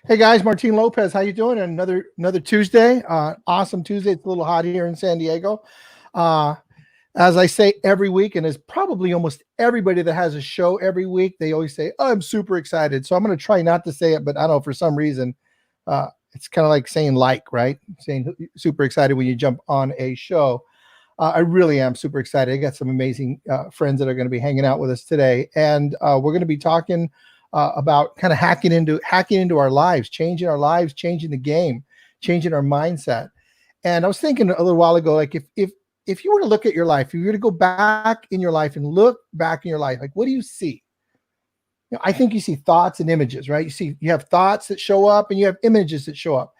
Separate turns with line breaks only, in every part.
Hey guys, Martin Lopez, how you doing? Another Tuesday, awesome Tuesday. It's a little hot here in San Diego. Uh, as I say every week, and as probably almost everybody that has a show every week, they always say, "Oh, I'm super excited." So I'm going to try not to say it, but I don't know, for some reason, it's kind of like saying right? Saying super excited when you jump on a show. I really am super excited. I got some amazing friends that are going to be hanging out with us today, and we're going to be talking about kind of hacking into our lives, changing the game, changing our mindset. And I was thinking a little while ago, like if you were to look at your life, if you were to go back in your life and look back in your life, like what do you see? I think you see thoughts and images, right? You have thoughts that show up and you have images that show up.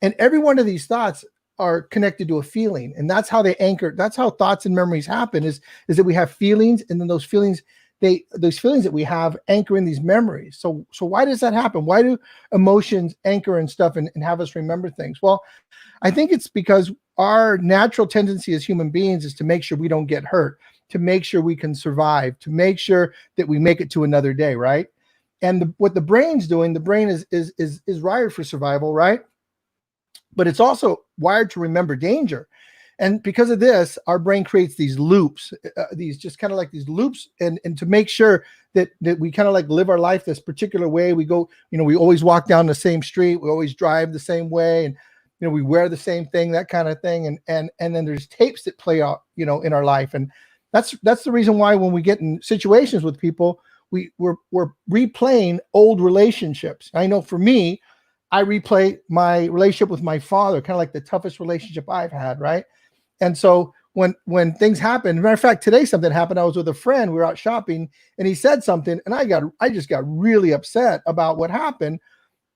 And every one of these thoughts are connected to a feeling. And that's how they anchor. That's how thoughts and memories happen is that we have feelings, and then those feelings that we have anchor in these memories. So why does that happen? Why do emotions anchor and stuff and have us remember things? Well, I think it's because our natural tendency as human beings is to make sure we don't get hurt, to make sure we can survive, to make sure that we make it to another day, right? And what the brain's doing, the brain is wired for survival, right? But it's also wired to remember danger. And because of this, our brain creates these loops, these just kind of like these loops, and to make sure that we kind of like live our life this particular way. We go, we always walk down the same street, we always drive the same way, and we wear the same thing, that kind of thing. And then there's tapes that play out, in our life. And that's the reason why when we get in situations with people, we're replaying old relationships. I know for me, I replay my relationship with my father, kind of like the toughest relationship I've had, right? And so when things happen, matter of fact, today something happened. I was with a friend, we were out shopping, and he said something, and I just got really upset about what happened.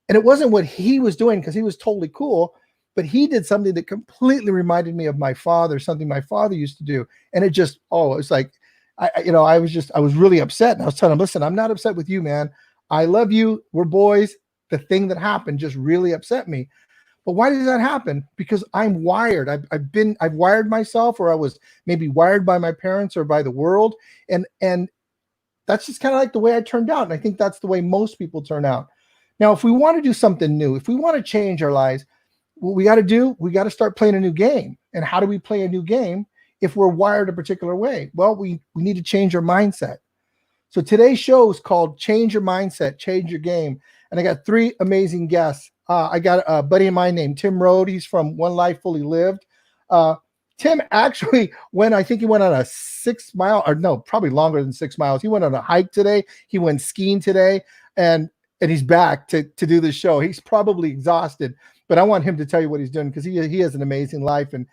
And it wasn't what he was doing, because he was totally cool, but he did something that completely reminded me of my father, something my father used to do. And it was like, I was really upset. And I was telling him, listen, I'm not upset with you, man. I love you. We're boys. The thing that happened just really upset me. But why does that happen? Because I'm wired. I've wired myself, or I was maybe wired by my parents or by the world. And that's just kind of like the way I turned out. And I think that's the way most people turn out. Now, if we want to do something new, if we want to change our lives, what we got to start playing a new game. And how do we play a new game if we're wired a particular way? Well, we need to change our mindset. So today's show is called Change Your Mindset, Change Your Game. And I got three amazing guests. I got a buddy of mine named Tim Rhodes. He's from One Life Fully Lived. Tim actually went on a 6 mile, or no, probably longer than 6 miles. He went on a hike today. He went skiing today, and he's back to do the show. He's probably exhausted, but I want him to tell you what he's doing, because he has an amazing life, and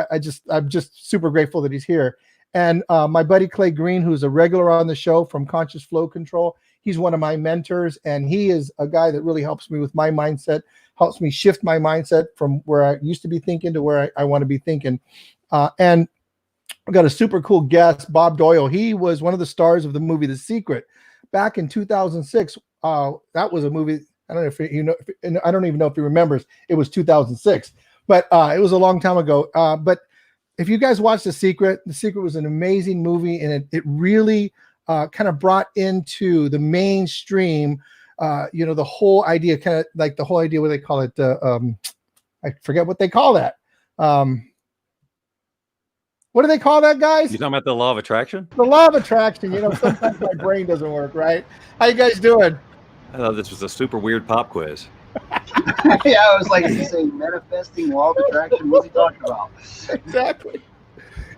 I'm just super grateful that he's here. And my buddy Clay Green, who's a regular on the show from Conscious Flow Control, he's one of my mentors, and he is a guy that really helps me with my mindset, helps me shift my mindset from where I used to be thinking to where I want to be thinking. And I've got a super cool guest, Bob Doyle. He was one of the stars of the movie The Secret back in 2006. That was a movie. I don't know if I don't even know if he remembers. It was 2006, but it was a long time ago. But if you guys watch The Secret was an amazing movie, and it really kind of brought into the mainstream, the whole idea, kind of like the whole idea, what they call it. I forget what they call that. What do they call that, guys?
You talking about the law of attraction?
The law of attraction. Sometimes my brain doesn't work, right? How you guys doing?
I thought this was a super weird pop quiz.
Yeah, I was like, he's saying manifesting, law of attraction. What's he talking about?
Exactly.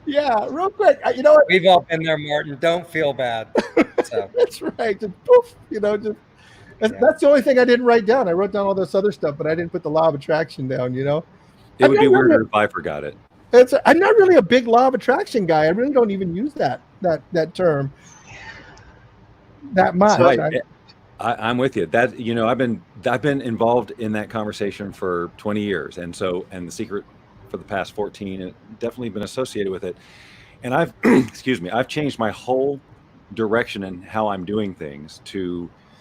Yeah, real quick. You know what?
We've all been there, Martin. Don't feel bad. So.
That's right. Just poof. That's the only thing I didn't write down. I wrote down all this other stuff, but I didn't put the law of attraction down.
It would be weirder if I forgot it.
I'm not really a big law of attraction guy. I really don't even use that term that much.
So I'm with you. That I've been involved in that conversation for 20 years, and The Secret for the past 14, and definitely been associated with it. And I've I've changed my whole direction in how I'm doing things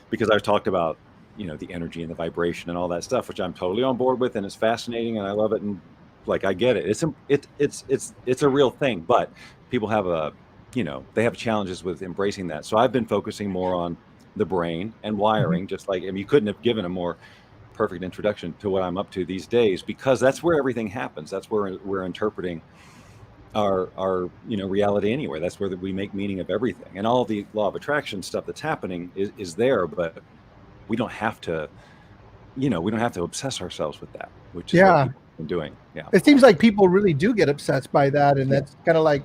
because I've talked about the energy and the vibration and all that stuff, which I'm totally on board with, and it's fascinating, and I love it, and like I get it. It's a real thing, but people have they have challenges with embracing that. So I've been focusing more on the brain and wiring, just like, you couldn't have given a more perfect introduction to what I'm up to these days, because that's where everything happens. That's where we're interpreting our reality anyway. That's where we make meaning of everything, and all the law of attraction stuff that's happening is there, but we don't have to obsess ourselves with that, which is what
Yeah.
people have been doing. Yeah.
It seems like people really do get obsessed by that, and that's kind of like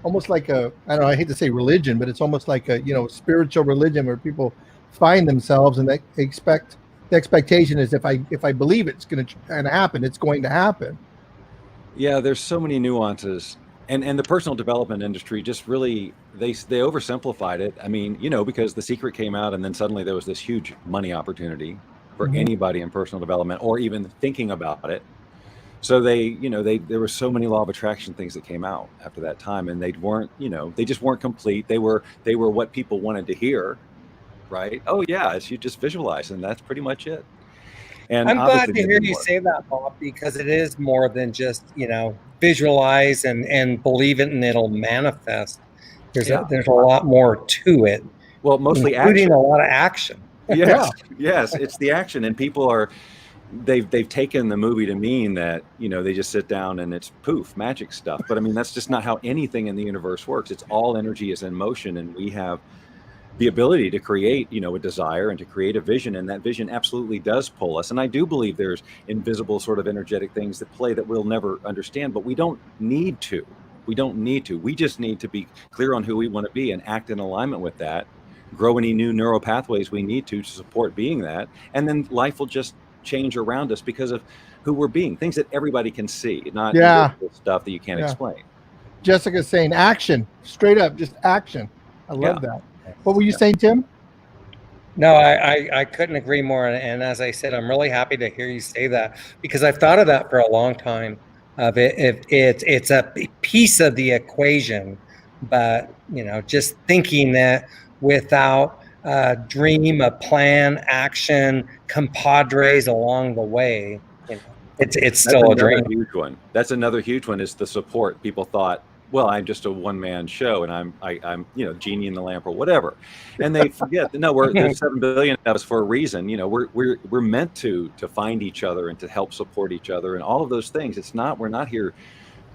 almost like a, I don't know, I hate to say religion, but it's almost like a spiritual religion where people find themselves and they expect, the expectation is if I believe it's going to happen, it's going to happen.
Yeah, there's so many nuances, and the personal development industry just really they oversimplified it. I mean, because The Secret came out, and then suddenly there was this huge money opportunity for
Mhm.
anybody in personal development or even thinking about it. So there were so many law of attraction things that came out after that time, and they weren't, they just weren't complete. They were what people wanted to hear, right? Oh yeah, it's you just visualize, and that's pretty much it. And
I'm glad
obviously
to
there'd
hear
be
you
more.
say that, Bob, because it is more than just, visualize and believe it and it'll manifest. There's
Yeah.
there's a lot more to it,
Well, mostly
including
action.
a lot of action.
Yes, yes, it's the action, and people are they've taken the movie to mean that they just sit down and it's poof magic stuff. But I mean, that's just not how anything in the universe works. It's all energy is in motion, and we have the ability to create a desire and to create a vision, and that vision absolutely does pull us. And I do believe there's invisible sort of energetic things that play that we'll never understand, but we don't need to. We just need to be clear on who we want to be and act in alignment with that, grow any new neural pathways we need to support being that, and then life will just change around us because of who we're being, things that everybody can see, not
Yeah.
invisible stuff that you can't
Yeah.
explain.
Jessica's saying action, straight up, just action. I love that. What were you saying, Tim?
No, I couldn't agree more. And as I said, I'm really happy to hear you say that, because I've thought of that for a long time. Of it, if it's a piece of the equation, but just thinking that without a dream, a plan, action, compadres along the way, it's still a dream.
Huge one. That's another huge one, is the support. People thought, well, I'm just a one-man show, and I'm genie in the lamp or whatever, and they forget that no, there's 7 billion of us for a reason. We're meant to find each other and to help support each other, and all of those things. We're not here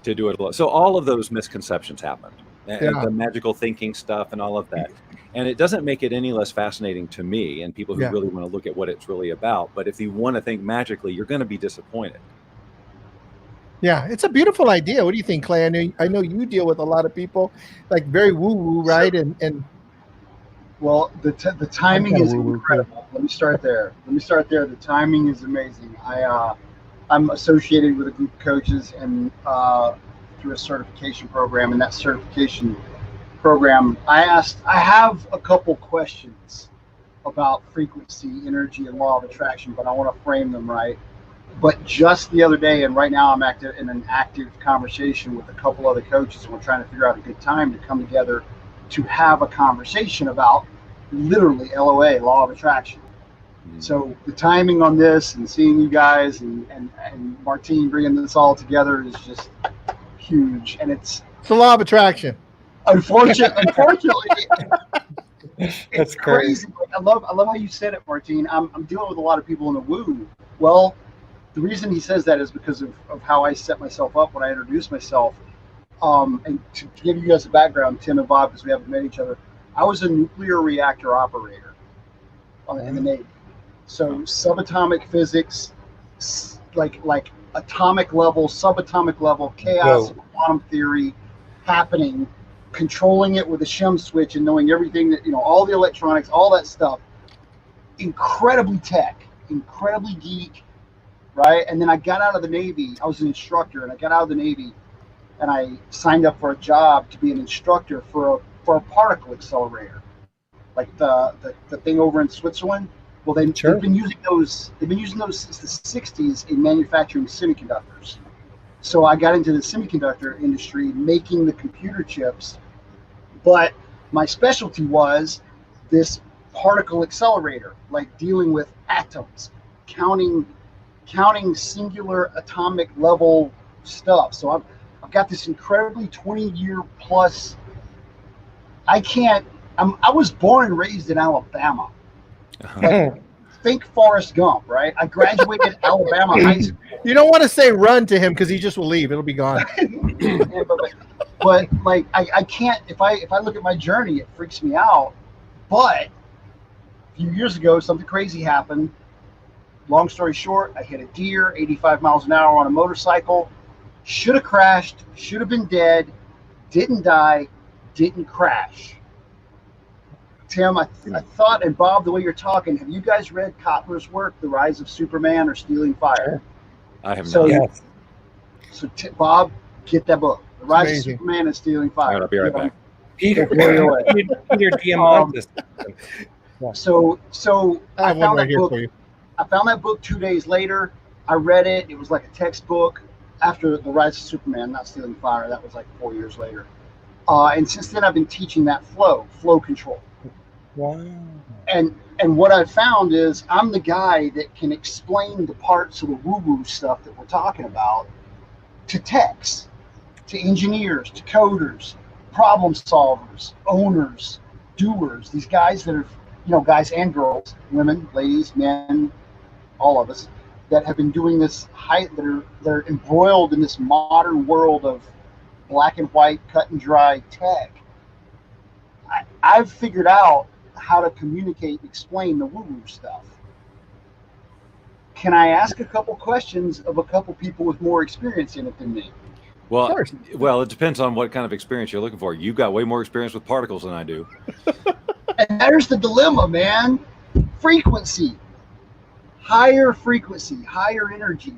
to do it alone. So all of those misconceptions happened, and the magical thinking stuff and all of that. And it doesn't make it any less fascinating to me and people who really want to look at what it's really about. But if you want to think magically, you're going to be disappointed.
Yeah, it's a beautiful idea. What do you think, Clay? I know you deal with a lot of people, like very woo-woo, right? And
well, the timing is incredible. Let me start there. The timing is amazing. I'm associated with a group of coaches and through a certification program, and that certification program, I have a couple questions about frequency, energy, and law of attraction, but I want to frame them right. But just the other day, and right now I'm in an active conversation with a couple other coaches, and we're trying to figure out a good time to come together to have a conversation about literally LOA, law of attraction. So the timing on this and seeing you guys and Martine bringing this all together is just huge. And it's
the law of attraction.
Unfortunately,
That's
it's crazy. I love how you said it, Martine. I'm dealing with a lot of people in the woo. Well, the reason he says that is because of how I set myself up when I introduce myself. And to give you guys a background, Tim and Bob, because we haven't met each other, I was a nuclear reactor operator in the Navy. So subatomic physics, like atomic level, subatomic level, chaos, quantum theory happening, controlling it with a shim switch and knowing everything that, all the electronics, all that stuff. Incredibly tech, incredibly geek, right? And then I got out of the Navy. I was an instructor, and I got out of the Navy, and I signed up for a job to be an instructor for a particle accelerator, like the thing over in Switzerland. Well, they've been using those. They've been using those since the '60s in manufacturing semiconductors. So I got into the semiconductor industry, making the computer chips. But my specialty was this particle accelerator, like dealing with atoms, counting singular atomic level stuff. So I've got this incredibly 20-year plus. I was born and raised in Alabama. Like, think Forrest Gump, right? I graduated Alabama high school.
You don't want to say run to him because he just will leave. It'll be gone.
Yeah, but like I can't. If I look at my journey, it freaks me out. But a few years ago, something crazy happened. Long story short, I hit a deer, 85 miles an hour on a motorcycle. Should have crashed. Should have been dead. Didn't die. Didn't crash. Tim, I thought, and Bob, the way you're talking, have you guys read Kotler's work, The Rise of Superman or Stealing Fire?
I have
So,
not.
Yes.
So Bob, get that book, The Rise
amazing.
of Superman and Stealing
All
Fire.
right, I'll be right back.
Peter Diamandis.
So
I have one
found
right
that
here
book.
for you.
I found that book 2 days later. I read it. It was like a textbook. After The Rise of Superman, not Stealing Fire, that was like 4 years later. And since then, I've been teaching that flow control.
Wow.
And what I've found is I'm the guy that can explain the parts of the woo-woo stuff that we're talking about to techs, to engineers, to coders, problem solvers, owners, doers, these guys that are, guys and girls, women, ladies, men, all of us, that have been doing this, that are embroiled in this modern world of black and white, cut and dry tech. I've figured out how to communicate and explain the woo-woo stuff. Can I ask a couple questions of a couple people with more experience in it than me?
Well,
Of course.
well, it depends on what kind of experience you're looking for. You've got way more experience with particles than I do.
And there's the dilemma, man. Frequency. Higher frequency, higher energy.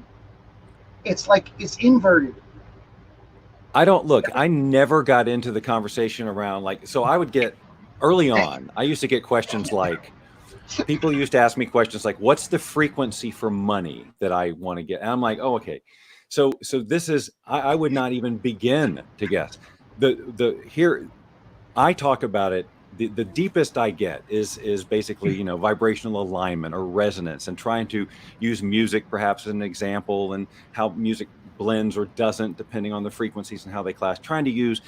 It's like it's inverted.
I never got into the conversation around so I would get early on, I used to get questions like, people used to ask me questions like, what's the frequency for money that I want to get? And I'm like, oh, okay. So this is, I would not even begin to guess. Here, I talk about it. The deepest I get is basically, vibrational alignment or resonance, and trying to use music perhaps as an example, and how music blends or doesn't depending on the frequencies and how they clash, trying to use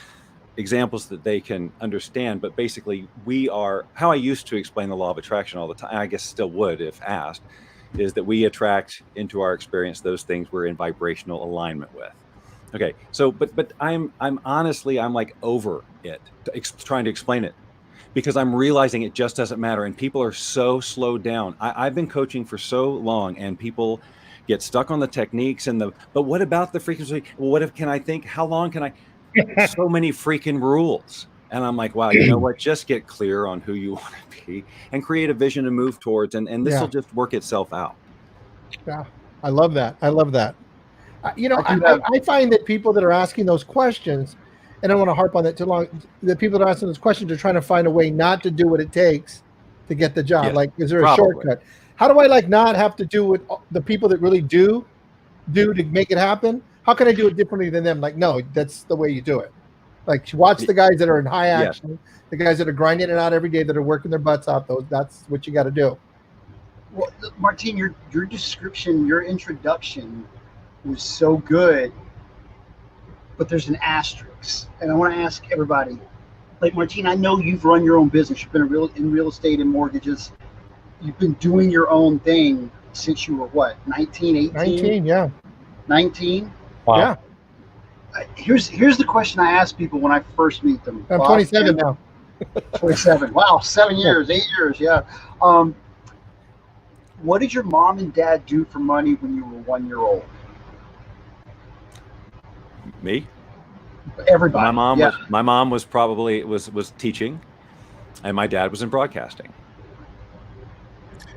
examples that they can understand. But basically, how I used to explain the law of attraction all the time, I guess still would if asked, is that we attract into our experience those things we're in vibrational alignment with. Okay, so but I'm honestly, I'm like over it, trying to explain it, because I'm realizing it just doesn't matter, and people are so slowed down. I've been coaching for so long, and people get stuck on the techniques and but what about the frequency? Well, what if, can I think, how long can I? So many freaking rules. And I'm like, wow, you know what? Just get clear on who you want to be and create a vision to move towards, and this will just work itself out.
Yeah, I love that. I find that people that are asking those questions, and I don't want to harp on that too long, the people that are asking those questions are trying to find a way not to do what it takes to get the job.
Yes,
like, is there a
probably.
shortcut? How do I not have to do what the people that really do to make it happen? How can I do it differently than them? Like, no, that's the way you do it. Like, watch the guys that are in high action, the guys that are grinding it out every day, that are working their butts out. That's what you got to do.
Well, Martine, your description, your introduction was so good, but there's an asterisk, and I want to ask everybody. Like, Martine, I know you've run your own business. You've been in real estate and mortgages. You've been doing your own thing since you were what, 19, 18?
19, yeah.
19?
Wow.
Yeah.
Here's the question I ask people when I first meet them.
I'm 27 now.
27. Wow, 7 years, 8 years, yeah. What did your mom and dad do for money when you were 1 year old?
Me?
Everybody.
My mom was probably was teaching, and my dad was in broadcasting,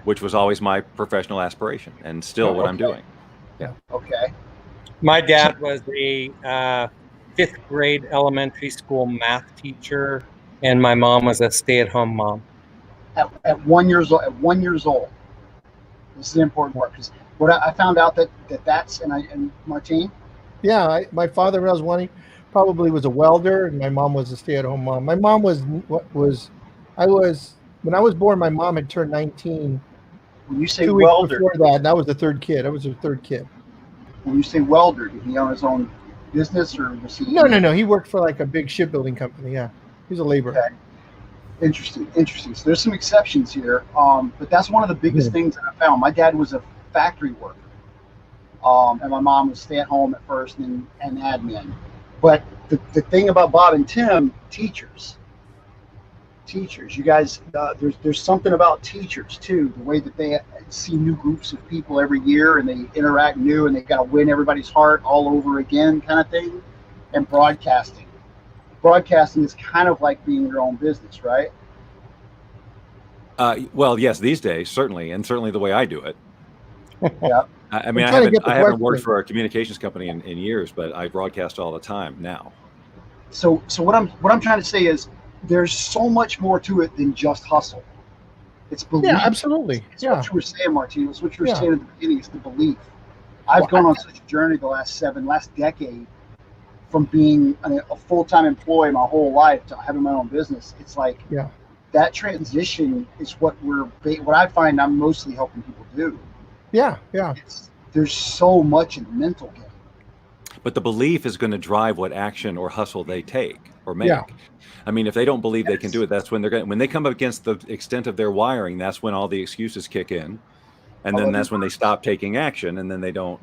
which was always my professional aspiration, and still what I'm doing.
Yeah.
Okay.
My dad was a 5th grade elementary school math teacher, and my mom was a stay-at-home mom.
At 1 year old. At 1 year old. This is the important part, because what I found out that's and Martine.
Yeah, my father, when I was 1, probably was a welder, and my mom was a stay-at-home mom. My mom when I was born, my mom had turned 19.
When you say
2 weeks
welder,
before that, and I was the third kid. I was her third kid.
when you say welder, did he own his own business, or was he?
No. He worked for like a big shipbuilding company. Yeah, he's a laborer.
Okay. Interesting. So there's some exceptions here, but that's one of the biggest things that I found. My dad was a factory worker, and my mom was stay at home at first and admin. But the thing about Bob and Tim, teachers, you guys, there's something about teachers too. The way that they see new groups of people every year and they interact new and they got to win everybody's heart all over again, kind of thing. And broadcasting is kind of like being your own business, right?
Well, yes, these days certainly, and certainly the way I do it.
Yeah.
I mean, I haven't worked for a communications company in years, but I broadcast all the time now.
So what I'm trying to say is there's so much more to it than just hustle. It's belief.
Yeah, absolutely.
It's what you were saying, Martin. It's what you were saying at the beginning. It's the belief. I've gone on such a journey the last decade, from being a full-time employee my whole life to having my own business. It's like that transition is what I find I'm mostly helping people do. Yeah. There's so much in the mental game.
But the belief is going to drive what action or hustle they take or make. Yeah. I mean, if they don't believe they can do it, that's when when they come up against the extent of their wiring, that's when all the excuses kick in. And then that's when they stop taking action, and then they don't,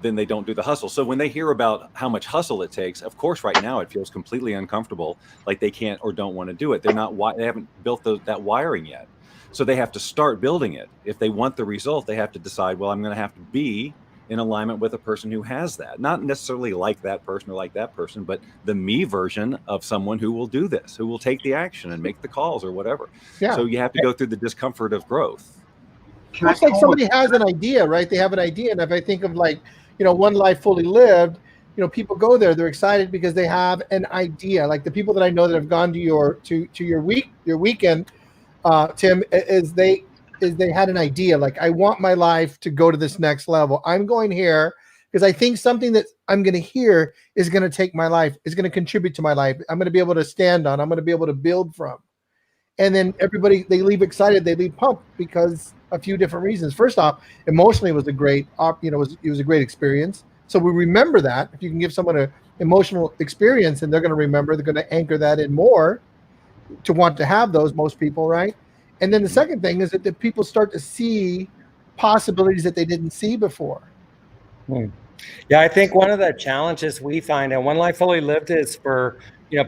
then they don't do the hustle. So when they hear about how much hustle it takes, of course, right now it feels completely uncomfortable, like they can't or don't want to do it. They haven't built that wiring yet. So they have to start building it. If they want the result, they have to decide, well, I'm going to have to be in alignment with a person who has that. Not necessarily like that person or like that person, but the me version of someone who will do this, who will take the action and make the calls or whatever. Yeah. So you have to go through the discomfort of growth.
It's like somebody has an idea, right? They have an idea. And if I think of One Life Fully Lived, people go there, they're excited because they have an idea. Like the people that I know that have gone to your weekend, Tim, is they had an idea. Like, I want my life to go to this next level. I'm going here because I think something that I'm going to hear is going to take my life, is going to contribute to my life. I'm going to be able to stand on, I'm going to be able to build from. And then everybody, they leave excited, they leave pumped because a few different reasons. First off, emotionally it was a great, it was a great experience. So we remember that. If you can give someone an emotional experience, and they're going to remember, they're going to anchor that in more to want to have those, most people, right? And then the second thing is that the people start to see possibilities that they didn't see before.
Yeah, I think one of the challenges we find, and One Life Fully Lived is for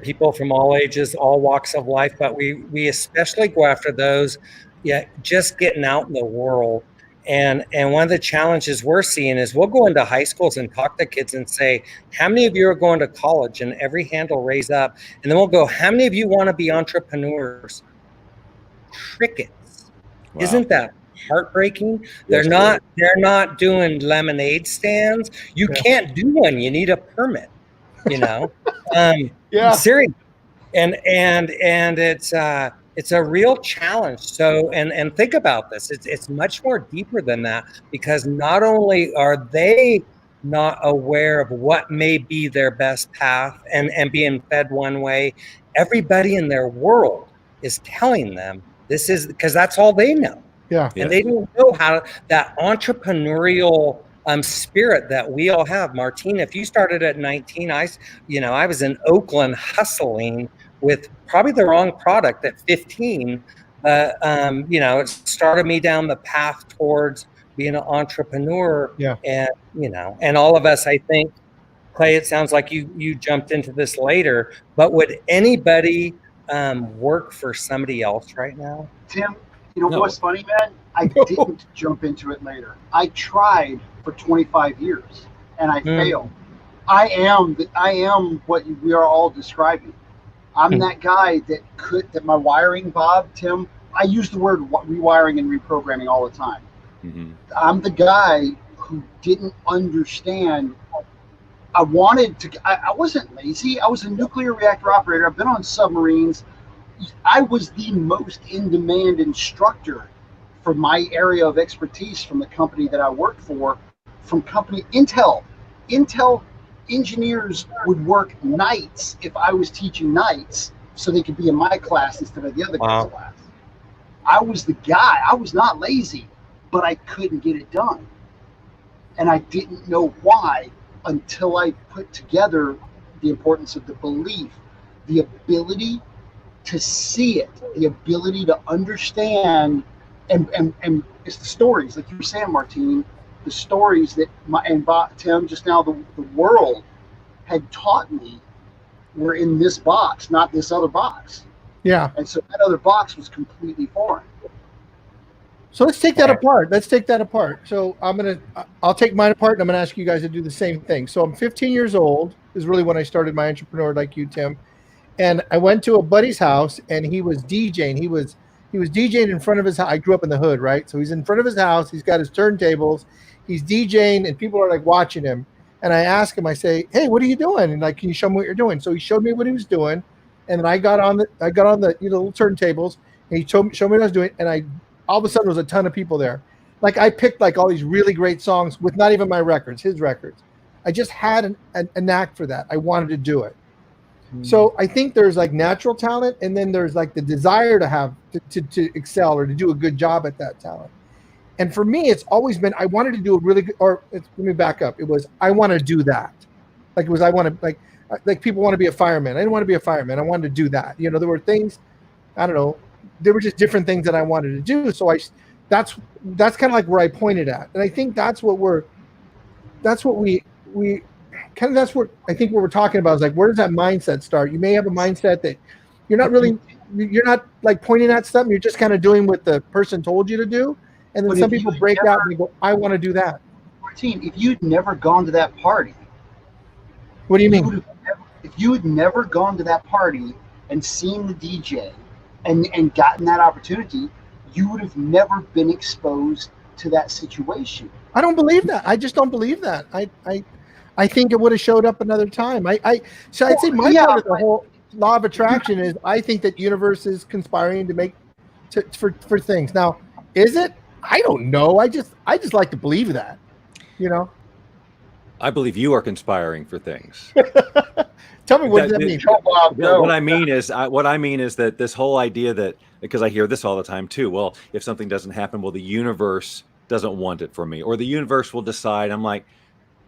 people from all ages, all walks of life, but we especially go after those just getting out in the world. And one of the challenges we're seeing is we'll go into high schools and talk to kids and say, how many of you are going to college? And every hand will raise up. And then we'll go, how many of you want to be entrepreneurs? Crickets. Wow. Isn't that heartbreaking? They're not doing lemonade stands. You can't do one. You need a permit, Seriously. And it's a real challenge. So, and think about this. It's much more deeper than that, because not only are they not aware of what may be their best path and being fed one way, everybody in their world is telling them this is, because that's all they know. Yeah. And they don't know how that entrepreneurial spirit that we all have. Martine, if you started at 19, I was in Oakland hustling with probably the wrong product at 15. It started me down the path towards being an entrepreneur. Yeah. And all of us, I think, Clay, it sounds like you jumped into this later, but would anybody work for somebody else right now?
Tim, what's funny, man? I didn't jump into it later. I tried for 25 years and I failed. I am what we are all describing. I'm that guy that my wiring, Bob, Tim, I use the word rewiring and reprogramming all the time. Mm-hmm. I'm the guy who didn't understand. I wasn't lazy. I was a nuclear reactor operator. I've been on submarines. I was the most in-demand instructor for my area of expertise from the company that I worked for, from company Intel. Intel engineers would work nights if I was teaching nights so they could be in my class instead of the other guy's class. I was the guy. I was not lazy, but I couldn't get it done. And I didn't know why until I put together the importance of the belief, the ability to see it, the ability to understand, and it's the stories, like you were saying, Martine, the stories that Tim just now, the world had taught me were in this box, not this other box.
Yeah.
And so that other box was completely foreign.
So let's take that apart. So I'll take mine apart, and I'm gonna ask you guys to do the same thing. So I'm 15 years old is really when I started my entrepreneur, like you, Tim. And I went to a buddy's house, and he was DJing. He was DJing in front of his house. I grew up in the hood, right? So he's in front of his house. He's got his turntables. He's DJing, and people are like watching him. And I ask him, I say, "Hey, what are you doing? And like, can you show me what you're doing?" So he showed me what he was doing, and then I got on the little turntables, and he showed me what I was doing, and all of a sudden there was a ton of people there. Like I picked like all these really great songs with not even my records, his records. I just had a knack for that. I wanted to do it. So I think there's like natural talent, and then there's like the desire to have to excel or to do a good job at that talent. And for me, it's always been I wanted to do a really good. Let me back up. It was I want to do that. Like it was I want to like people want to be a fireman. I didn't want to be a fireman. I wanted to do that. You know, there were things. I don't know. There were just different things that I wanted to do. So that's kind of like where I pointed at, and I think that's what I think what we're talking about is like, where does that mindset start? You may have a mindset that you're not like pointing at something. You're just kind of doing what the person told you to do. And then some people break out and they go, I want to do that.
Martine, if you'd never gone to that party.
What do you mean?
If you had never gone to that party and seen the DJ and gotten that opportunity, you would have never been exposed to that situation.
I don't believe that. I just don't believe that. I think it would have showed up another time. I'd say my part of the whole law of attraction is I think that universe is conspiring to make for things. Now, is it? I don't know. I just like to believe that, you know.
I believe you are conspiring for things.
Tell me what does that mean?
What I mean is that this whole idea that, because I hear this all the time too. Well, if something doesn't happen, well, the universe doesn't want it for me, or the universe will decide. I'm like,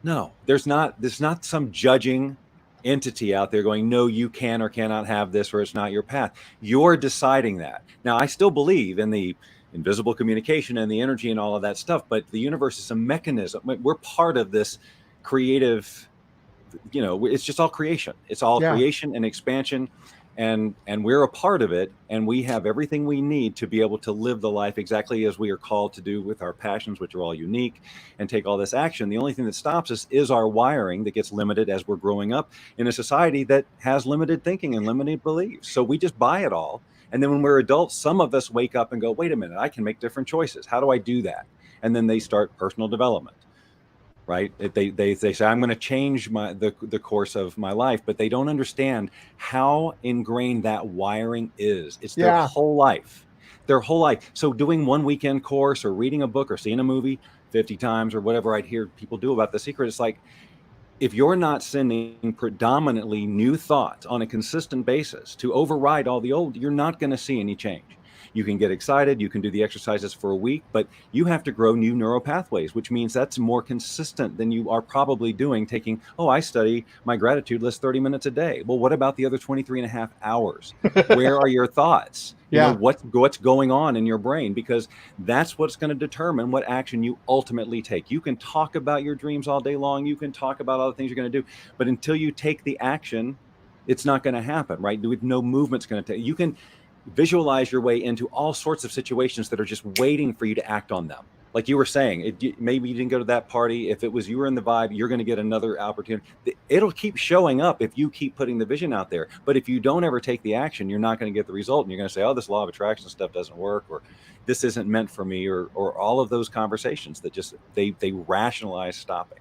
no, there's not some judging entity out there going, no, you can or cannot have this, or it's not your path. You're deciding that. Now, I still believe in the invisible communication and the energy and all of that stuff, but the universe is a mechanism. We're part of this creative, it's just all creation. It's all creation and expansion, and we're a part of it, and we have everything we need to be able to live the life exactly as we are called to do with our passions, which are all unique, and take all this action. The only thing that stops us is our wiring that gets limited as we're growing up in a society that has limited thinking and limited beliefs. So we just buy it all. And then when we're adults, some of us wake up and go, wait a minute, I can make different choices. How do I do that? And then they start personal development, right? They say, I'm going to change the course of my life, but they don't understand how ingrained that wiring is. It's their whole life, So doing one weekend course or reading a book or seeing a movie 50 times or whatever I'd hear people do about The Secret, it's like, if you're not sending predominantly new thoughts on a consistent basis to override all the old, you're not going to see any change. You can get excited, you can do the exercises for a week, but you have to grow new neural pathways, which means that's more consistent than you are probably doing taking, I study my gratitude list 30 minutes a day. Well, what about the other 23 and a half hours? Where are your thoughts? You know, what's going on in your brain? Because that's what's going to determine what action you ultimately take. You can talk about your dreams all day long. You can talk about all the things you're going to do, but until you take the action, it's not going to happen, right? No movement's going to take. You can visualize your way into all sorts of situations that are just waiting for you to act on them. Like you were saying, maybe you didn't go to that party. If it was you were in the vibe, you're going to get another opportunity. It'll keep showing up if you keep putting the vision out there. But if you don't ever take the action, you're not going to get the result. And you're going to say, this law of attraction stuff doesn't work, or this isn't meant for me, or all of those conversations that just they rationalize stopping.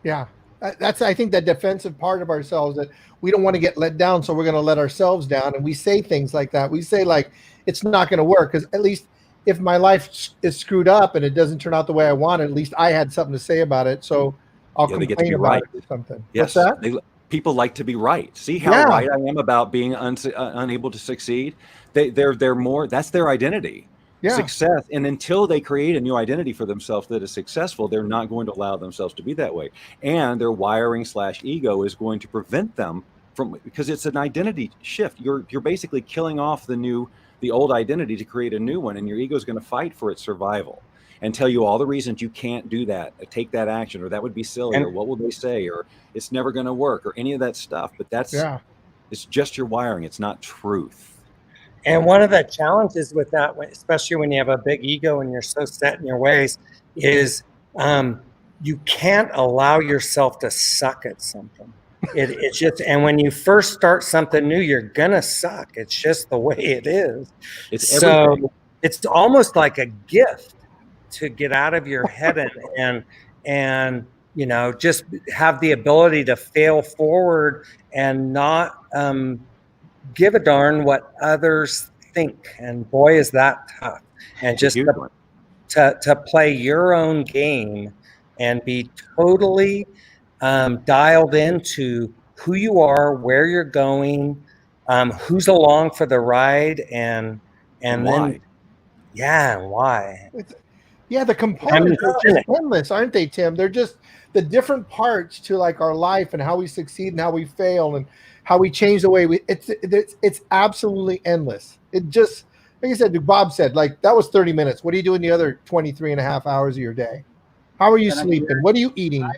Yeah. That's, I think, that defensive part of ourselves that we don't want to get let down. So we're going to let ourselves down. And we say things like that. We say like, it's not going to work. Because at least if my life is screwed up and it doesn't turn out the way I want, at least I had something to say about it. So I'll complain about it or something.
Yes.
What's that?
People like to be right. See how right I am about being unable to succeed? They're more, that's their identity. Success, and until they create a new identity for themselves that is successful, they're not going to allow themselves to be that way, and their wiring / ego is going to prevent them because it's an identity shift. You're basically killing off the old identity to create a new one, and your ego is going to fight for its survival and tell you all the reasons you can't do that, take that action, or that would be silly, or what will they say, or it's never going to work, or any of that stuff. But it's just your wiring. It's not truth.
And one of the challenges with that, especially when you have a big ego and you're so set in your ways, is you can't allow yourself to suck at something. It's just, and when you first start something new, you're gonna suck. It's just the way it is. So it's almost like a gift to get out of your head and you know, just have the ability to fail forward and not give a darn what others think. And boy, is that tough. And just to play your own game and be totally dialed into who you are, where you're going, who's along for the ride, and
why.
Then why.
The components are just endless, aren't they, Tim? They're just the different parts to like our life and how we succeed and how we fail and how we change the way it's absolutely endless. It just, like I said, Bob said, like, that was 30 minutes. What are you doing the other 23 and a half hours of your day? How are you sleeping? What are you eating?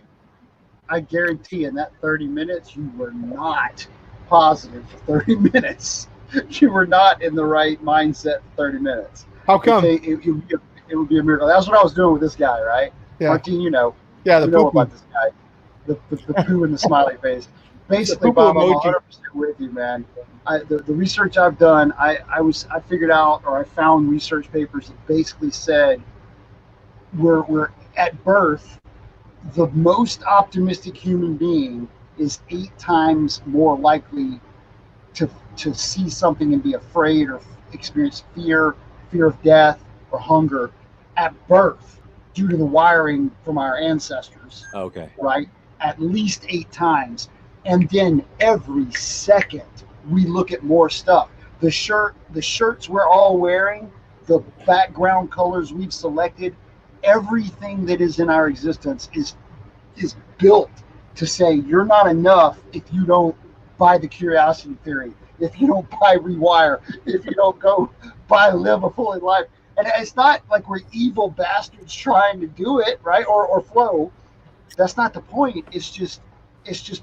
I guarantee in that 30 minutes, you were not positive for 30 minutes. You were not in the right mindset for 30 minutes.
How come?
It would be a miracle. That's what I was doing with this guy, right?
Yeah.
Martin, you know.
Yeah,
you know about this guy. The poo and the smiley face. Basically, Bob, I'm 100% with you, man. The research I've done, I figured out, or I found research papers that basically said we're at birth, the most optimistic human being is 8 times more likely to see something and be afraid or experience fear of death or hunger at birth due to the wiring from our ancestors.
Okay.
Right? At least 8 times. And then every second we look at more stuff. The shirts we're all wearing, the background colors we've selected, everything that is in our existence is built to say you're not enough if you don't buy the Curiosity Theory, if you don't buy Rewire, if you don't go buy Live a Fully Life. And it's not like we're evil bastards trying to do it, right? Or flow. That's not the point. It's just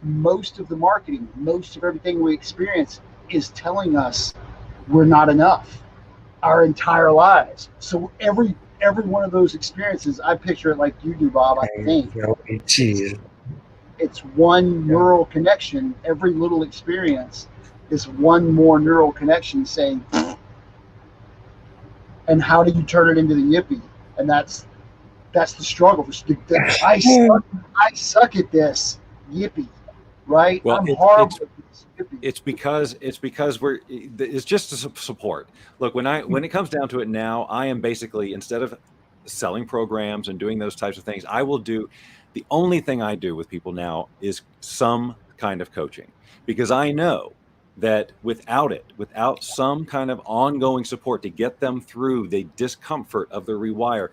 most of the marketing, most of everything we experience is telling us we're not enough our entire lives. So every one of those experiences, I picture it like you do, Bob, I think. It's one neural connection. Every little experience is one more neural connection saying, and how do you turn it into the yippee? And that's the struggle. I suck at this, yippee, right?
Well,
I'm horrible at this, yippee.
It's because it's just a support. Look, when it comes down to it now, I am basically, instead of selling programs and doing those types of things, the only thing I do with people now is some kind of coaching, because I know that without some kind of ongoing support to get them through the discomfort of the rewire,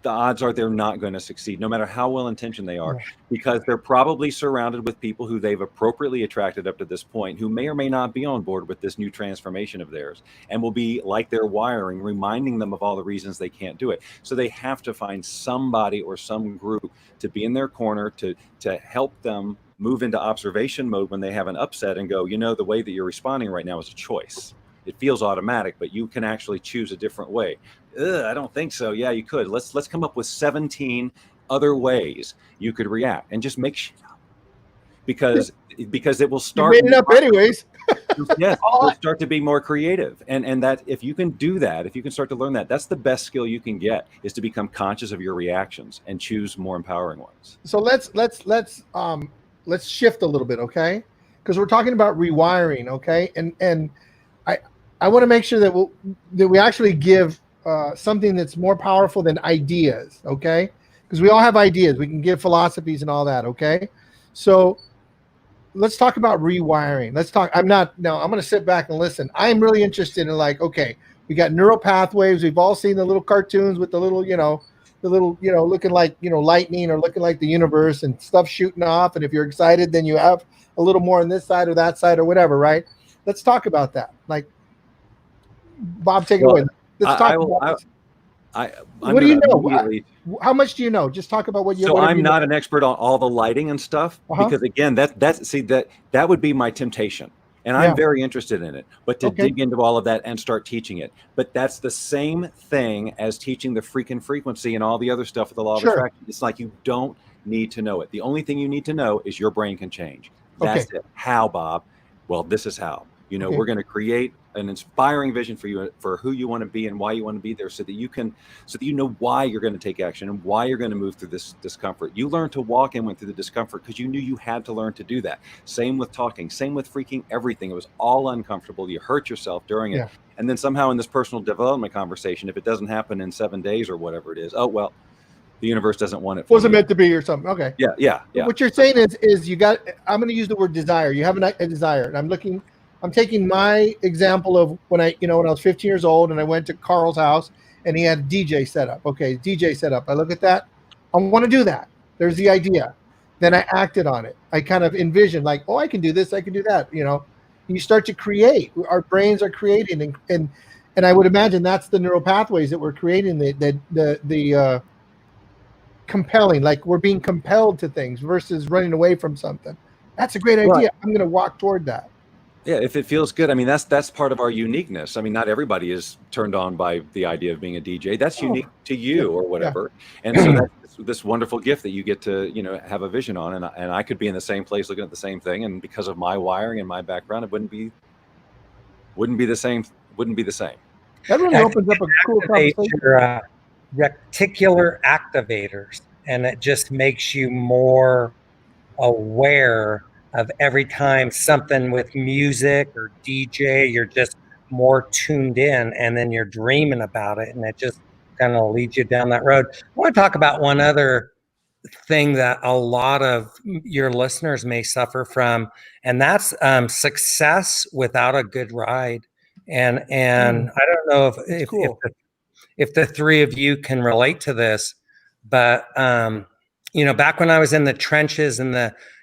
the odds are they're not going to succeed, no matter how well intentioned they are, because they're probably surrounded with people who they've appropriately attracted up to this point, who may or may not be on board with this new transformation of theirs, and will be like their wiring, reminding them of all the reasons they can't do it. So they have to find somebody or some group to be in their corner to help them move into observation mode when they have an upset and go, the way that you're responding right now is a choice. It feels automatic, but you can actually choose a different way. I don't think so. Yeah, you could. Let's come up with 17 other ways you could react, and just make shit up, because it will start.
You made it up anyways.
Yes, it'll start to be more creative, and that if you can do that, if you can start to learn that, that's the best skill you can get, is to become conscious of your reactions and choose more empowering ones.
So let's shift a little bit, okay? Because we're talking about rewiring, okay? And I want to make sure that we actually give something that's more powerful than ideas, okay? Because we all have ideas. We can give philosophies and all that, okay? So let's talk about rewiring. I'm going to sit back and listen. I'm really interested in, like, okay, we got neural pathways. We've all seen the little cartoons with the little, little, looking like, lightning, or looking like the universe and stuff shooting off. And if you're excited, then you have a little more on this side or that side or whatever, right? Let's talk about that. Like, Bob, take it away. Let's talk about this. What do you know? How much do you know? Just talk about what you.
So I'm not an expert on all the lighting and stuff, because again, that would be my temptation, and I'm very interested in it. But to dig into all of that and start teaching it, but that's the same thing as teaching the freaking frequency and all the other stuff with the law of attraction. It's like you don't need to know it. The only thing you need to know is your brain can change. That's it. How, Bob? Well, this is how. We're going to create an inspiring vision for you, for who you want to be and why you want to be there, so that you know why you're going to take action and why you're going to move through this discomfort. You learned to walk and went through the discomfort because you knew you had to learn to do that. Same with talking, same with freaking everything. It was all uncomfortable. You hurt yourself during it. And then somehow in this personal development conversation, if it doesn't happen in 7 days or whatever it is, oh, well, the universe doesn't want it.
Wasn't meant to be or something. Okay.
Yeah.
What you're saying is you got, I'm going to use the word desire. You have a desire. And I'm taking my example of when I was 15 years old and I went to Carl's house and he had a DJ setup. Okay, DJ setup. I look at that. I want to do that. There's the idea. Then I acted on it. I kind of envisioned like, oh, I can do this. I can do that. You start to create. Our brains are creating, and I would imagine that's the neural pathways that we're creating. The compelling, like we're being compelled to things versus running away from something. That's a great idea. Right. I'm going to walk toward that.
Yeah, if it feels good. I mean, that's part of our uniqueness. I mean, not everybody is turned on by the idea of being a DJ. That's unique to you or whatever. Yeah. And so that's this wonderful gift that you get to, have a vision on. And I could be in the same place looking at the same thing. And because of my wiring and my background, it wouldn't be the same.
That really opens up a cool conversation.
Your reticular activators, and it just makes you more aware of every time something with music or DJ, you're just more tuned in, and then you're dreaming about it, and it just kind of leads you down that road. I want to talk about one other thing that a lot of your listeners may suffer from, and that's success without a good ride. And I don't know if the three of you can relate to this, but back when I was in the trenches in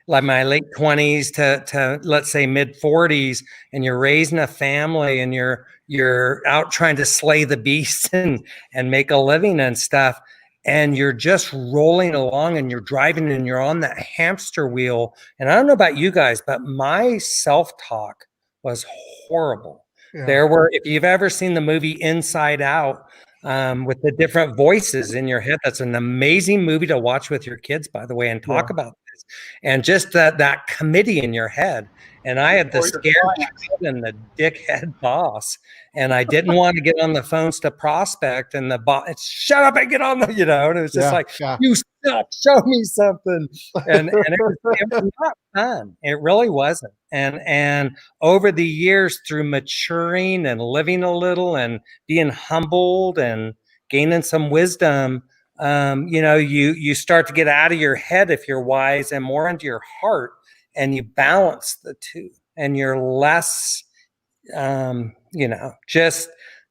my late 20s to let's say mid 40s, and you're raising a family and you're out trying to slay the beast and make a living and stuff, and you're just rolling along and you're driving and you're on that hamster wheel. And I don't know about you guys, but my self-talk was horrible. Yeah. If you've ever seen the movie Inside Out, with the different voices in your head, that's an amazing movie to watch with your kids, by the way, and talk about this. And just that committee in your head. And I had the scared kid and the dickhead boss, and I didn't want to get on the phones to prospect, and the boss, shut up and get on the, and it was just you suck, show me something. And it was not fun. It really wasn't. And over the years, through maturing and living a little and being humbled and gaining some wisdom, you start to get out of your head if you're wise and more into your heart, and you balance the two, and you're less,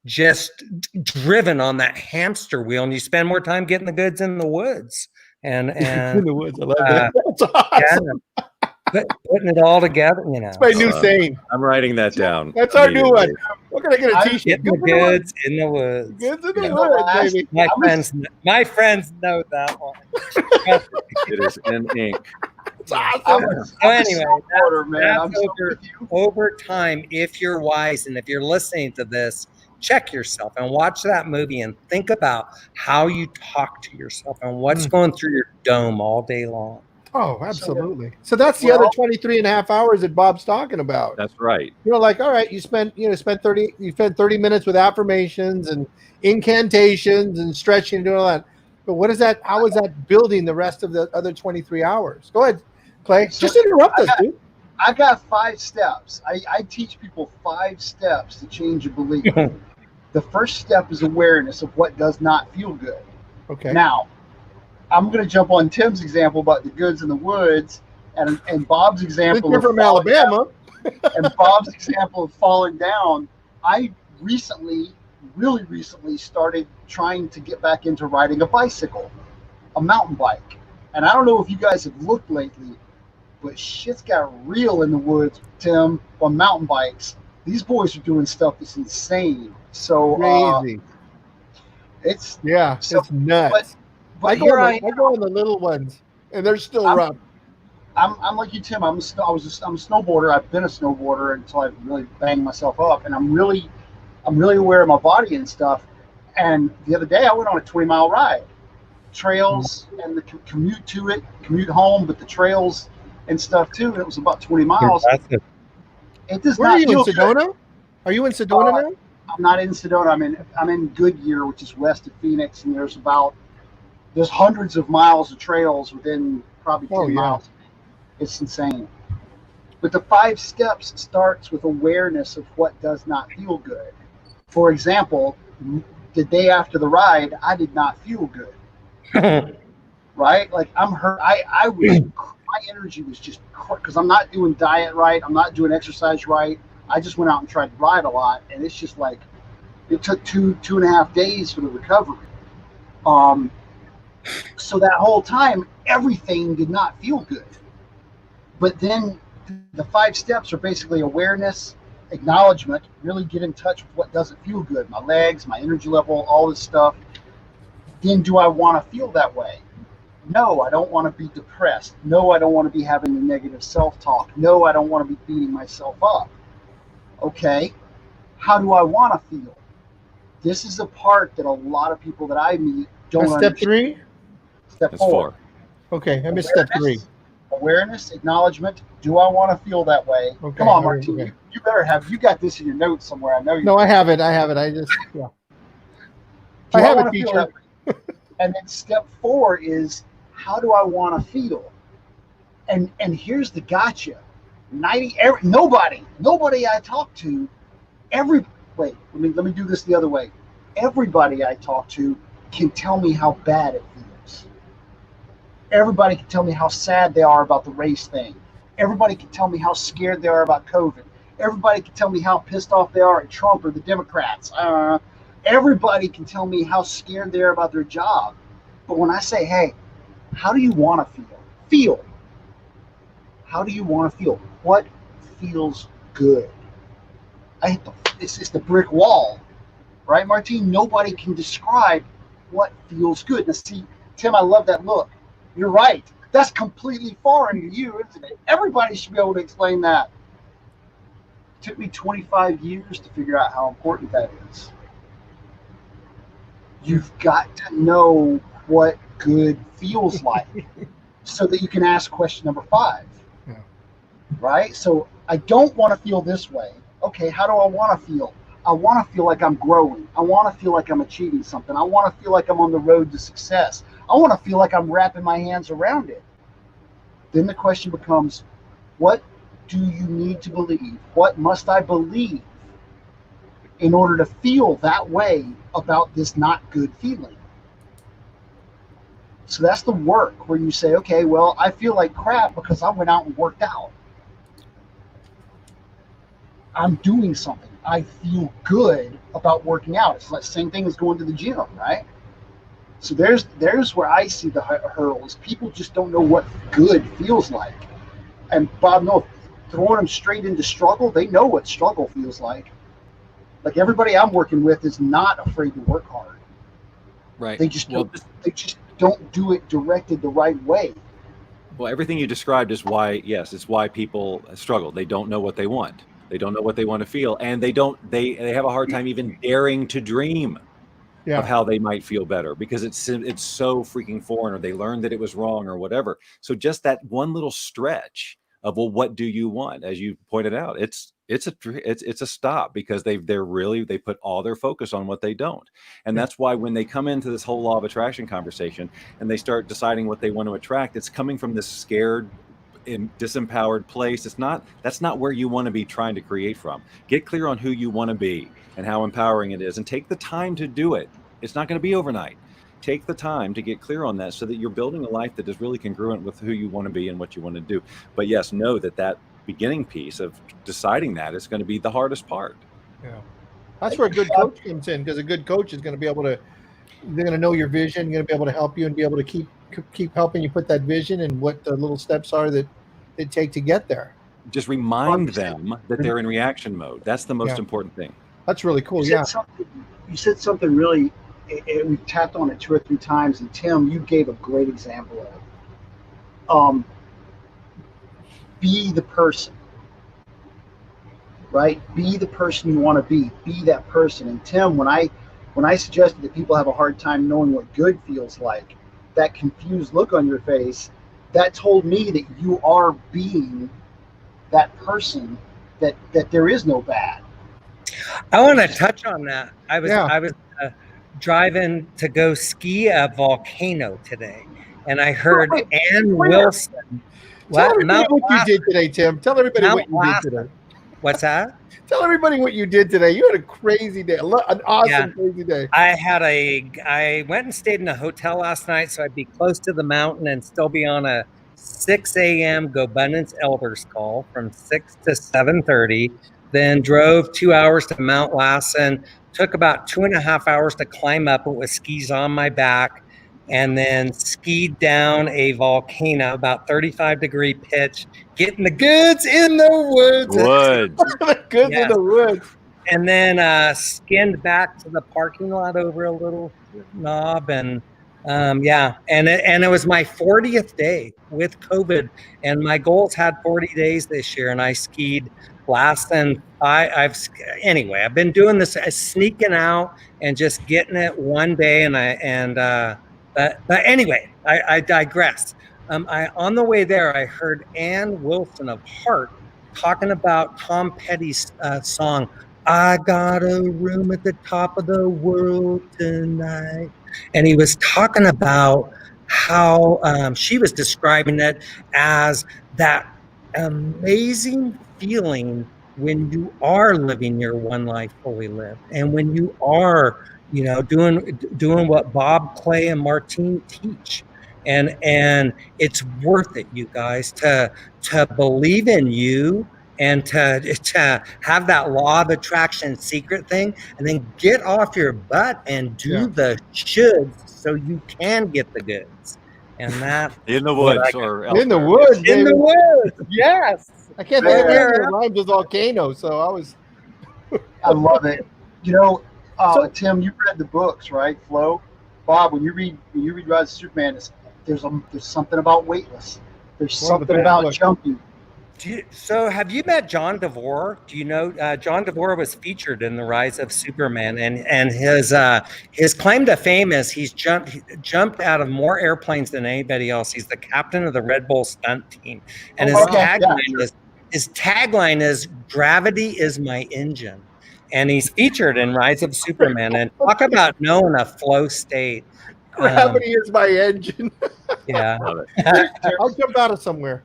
just driven on that hamster wheel, and you spend more time getting the goods in the woods. And
in the woods, I love that. That's awesome.
Putting it all together,
It's my new saying.
I'm writing that down.
That's our new one. We're gonna get a T-shirt.
Getting the goods in the woods.
Goods in the woods, baby.
My friends know that one.
It is in ink.
It's awesome.
So anyway, over time, if you're wise and if you're listening to this, check yourself and watch that movie and think about how you talk to yourself and what's going through your dome all day long.
Oh, absolutely. So that's the other 23 and a half hours that Bob's talking about.
That's right.
Like, all right, you spent 30 minutes with affirmations and incantations and stretching and doing all that. But what is that? How is that building the rest of the other 23 hours? Go ahead, Clay. Just interrupt us, dude.
I got 5 steps. I teach people 5 steps to change a belief. The first step is awareness of what does not feel good.
Okay.
Now, I'm going to jump on Tim's example about the goods in the woods and Bob's example
of from Alabama.
And Bob's example of falling down. I recently really recently started trying to get back into riding a bicycle, a mountain bike. And I don't know if you guys have looked lately, but shit's got real in the woods, Tim, on mountain bikes. These boys are doing stuff that's insane. So
Crazy.
it's
It's nuts.
But
I
here I
go on the little ones, and they're still rough.
I'm like you, Tim. I'm a snowboarder. I've been a snowboarder until I really banged myself up, and I'm really aware of my body and stuff. And the other day, I went on a 20-mile ride, trails and the commute home, but the trails and stuff too. And it was about 20 miles. It does
Where
not
are you
feel
in Sedona?
good.
Are you in Sedona now?
I'm not in Sedona. I'm in Goodyear, which is west of Phoenix, and there's hundreds of miles of trails within probably 10 miles. It's insane. But the 5 steps starts with awareness of what does not feel good. For example, the day after the ride, I did not feel good. Right? Like I'm hurt. My energy was just, because I'm not doing diet right. I'm not doing exercise right. I just went out and tried to ride a lot. And it's just like, it took 2.5 days for the recovery. So that whole time, everything did not feel good. But then the 5 steps are basically awareness, acknowledgement, really get in touch with what doesn't feel good, my legs, my energy level, all this stuff. Then do I want to feel that way? No, I don't want to be depressed. No, I don't want to be having the negative self-talk. No, I don't want to be beating myself up. Okay, how do I want to feel? This is a part that a lot of people that I meet don't understand.
Step 3?
Step 4.
Okay, I missed step 3.
Awareness, acknowledgement. Do I want to feel that way?
Okay,
Come on, Martin.
okay.
You better have. You got this in your notes somewhere. I know you.
No, I have it. I just I have a teacher.
And then step 4 is, how do I want to feel? And here's the gotcha. Nobody I talk to, let me do this the other way. Everybody I talk to can tell me how bad it feels. Everybody can tell me how sad they are about the race thing. Everybody can tell me how scared they are about COVID. Everybody can tell me how pissed off they are at Trump or the Democrats. Everybody can tell me how scared they are about their job. But when I say, hey, how do you want to feel? Feel. How do you want to feel? What feels good? It's the brick wall, right, Martine? Nobody can describe what feels good. Now, see, Tim, I love that look. You're right. That's completely foreign to you, isn't it? Everybody should be able to explain that. It took me 25 years to figure out how important that is. You've got to know what good feels like so that you can ask question number 5.
Yeah.
Right? So I don't want to feel this way. Okay, how do I want to feel? I want to feel like I'm growing. I want to feel like I'm achieving something. I want to feel like I'm on the road to success. I want to feel like I'm wrapping my hands around it. Then the question becomes, what do you need to believe? What must I believe in order to feel that way about this not good feeling? So that's the work where you say, okay, well, I feel like crap because I went out and worked out. I'm doing something. I feel good about working out. It's like the same thing as going to the gym, right? So there's where I see the hurdle is people just don't know what good feels like. And Bob, no, throwing them straight into struggle, they know what struggle feels like. Like everybody I'm working with is not afraid to work hard.
Right.
They just don't do it directed the right way.
Well, everything you described is why, yes, it's why people struggle. They don't know what they want. They don't know what they want to feel, and they have a hard time even daring to dream of how they might feel better because it's so freaking foreign, or they learned that it was wrong or whatever. So just that one little stretch of, well, what do you want? As you pointed out, it's a stop because they put all their focus on what they don't. And that's why when they come into this whole law of attraction conversation and they start deciding what they want to attract, it's coming from this scared in disempowered place. That's not where you want to be trying to create from. Get clear on who you want to be and how empowering it is, and take the time to do it. It's not going to be overnight. Take the time to get clear on that so that you're building a life that is really congruent with who you want to be and what you want to do. But yes, know that beginning piece of deciding that is going to be the hardest part.
Yeah. That's where a good coach comes in, because a good coach is going to be able to, they're going to know your vision, going to be able to help you and be able to keep helping you put that vision and what the little steps are that they take to get there.
Just remind them that they're in reaction mode. That's the most important thing.
That's really cool.
You said something really, we tapped on it 2 or 3 times, and Tim, you gave a great example of it. Be the person, right? Be the person you want to be. Be that person. And Tim, when I suggested that people have a hard time knowing what good feels like, that confused look on your face, that told me that you are being that person, that there is no bad.
I want to touch on that. I was driving to go ski a volcano today, and I heard Ann Wilson.
Tell everybody what you did today, Tim. Tell everybody what you did today.
What's that?
Tell everybody what you did today. You had a crazy day, an awesome, crazy day.
I went and stayed in a hotel last night, so I'd be close to the mountain and still be on a 6 a.m. GoBundance Elders call from 6 to 7:30. Then drove 2 hours to Mount Lassen. Took about 2.5 hours to climb up it with skis on my back, and then skied down a volcano, about 35-degree pitch, getting the goods in the woods.
The goods in the woods.
And then skinned back to the parking lot over a little knob, and and it was my 40th day with COVID, and my goals had 40 days this year, and I skied last, and I've been doing this, sneaking out and just getting it one day, but anyway, I digress. On the way there, I heard Ann Wilson of Heart talking about Tom Petty's song, "I Got a Room at the Top of the World Tonight," and he was talking about how she was describing it as that amazing feeling when you are living your one life fully lived, and when you are, doing what Bob, Clay, and Martine teach, and it's worth it, you guys, to believe in you and to have that law of attraction secret thing, and then get off your butt and do the shoulds so you can get the goods. And that
in the woods
in the woods,
in the woods, yes.
I can't think of anything that rhymes with volcano, so
I love it. Tim, you read the books, right? Flo, Bob, when you read Rise of Superman, there's something about weightless. There's something about jumping.
So have you met John DeVore? Do you know John DeVore was featured in The Rise of Superman, and his claim to fame is he's jumped out of more airplanes than anybody else. He's the captain of the Red Bull stunt team, and his tagline is "Gravity is my engine," and he's featured in Rise of Superman. And talk about knowing a flow state.
Gravity is my engine.
Yeah,
I'll jump out of somewhere.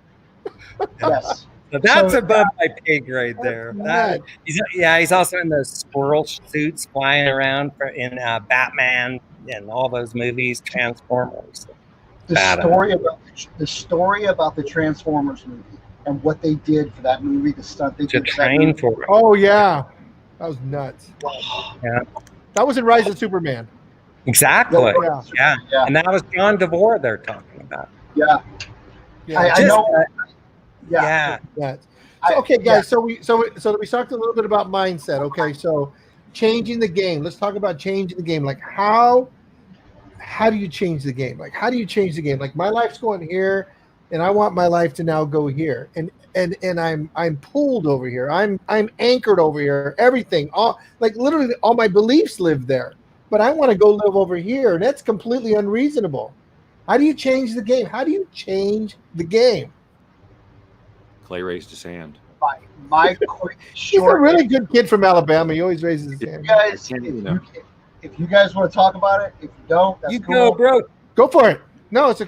Yes.
So that's above my pay grade there. He's also in those squirrel suits flying around in Batman and all those movies, Transformers.
The story about the Transformers movie and what they did for that movie, the stunt they did.
Train for it.
Oh yeah, that was nuts.
Yeah,
that was in Rise of Superman.
Exactly. Yeah. And that was John DeVore they're talking about.
Yeah. I know.
Yeah.
So, okay, guys. So we talked a little bit about mindset. Okay, so changing the game. Let's talk about changing the game. Like how do you change the game? Like how do you change the game? Like my life's going here, and I want my life to now go here, and I'm pulled over here. I'm anchored over here. Everything, literally all my beliefs live there, but I want to go live over here, and that's completely unreasonable. How do you change the game? How do you change the game?
Clay raised his hand.
My quick
He's a really good kid from Alabama. He always raises his hand.
If you guys want to talk about it, if you don't, that's cool.
Go, bro.
Go for it. No, if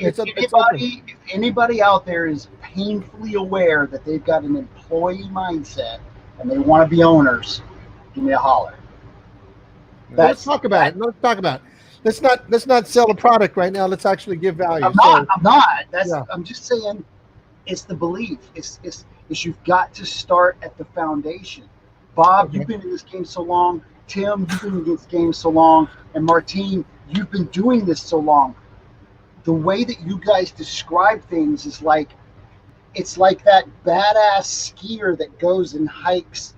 anybody out there is painfully aware that they've got an employee mindset and they want to be owners, give me a holler.
Let's talk about it. Let's not sell a product right now. Let's actually give value.
I'm not. I'm just saying. It's the belief. It's you've got to start at the foundation. Bob, you've been in this game so long. Tim, you've been in this game so long, and Martine, you've been doing this so long. The way that you guys describe things is like, it's like that badass skier that goes and hikes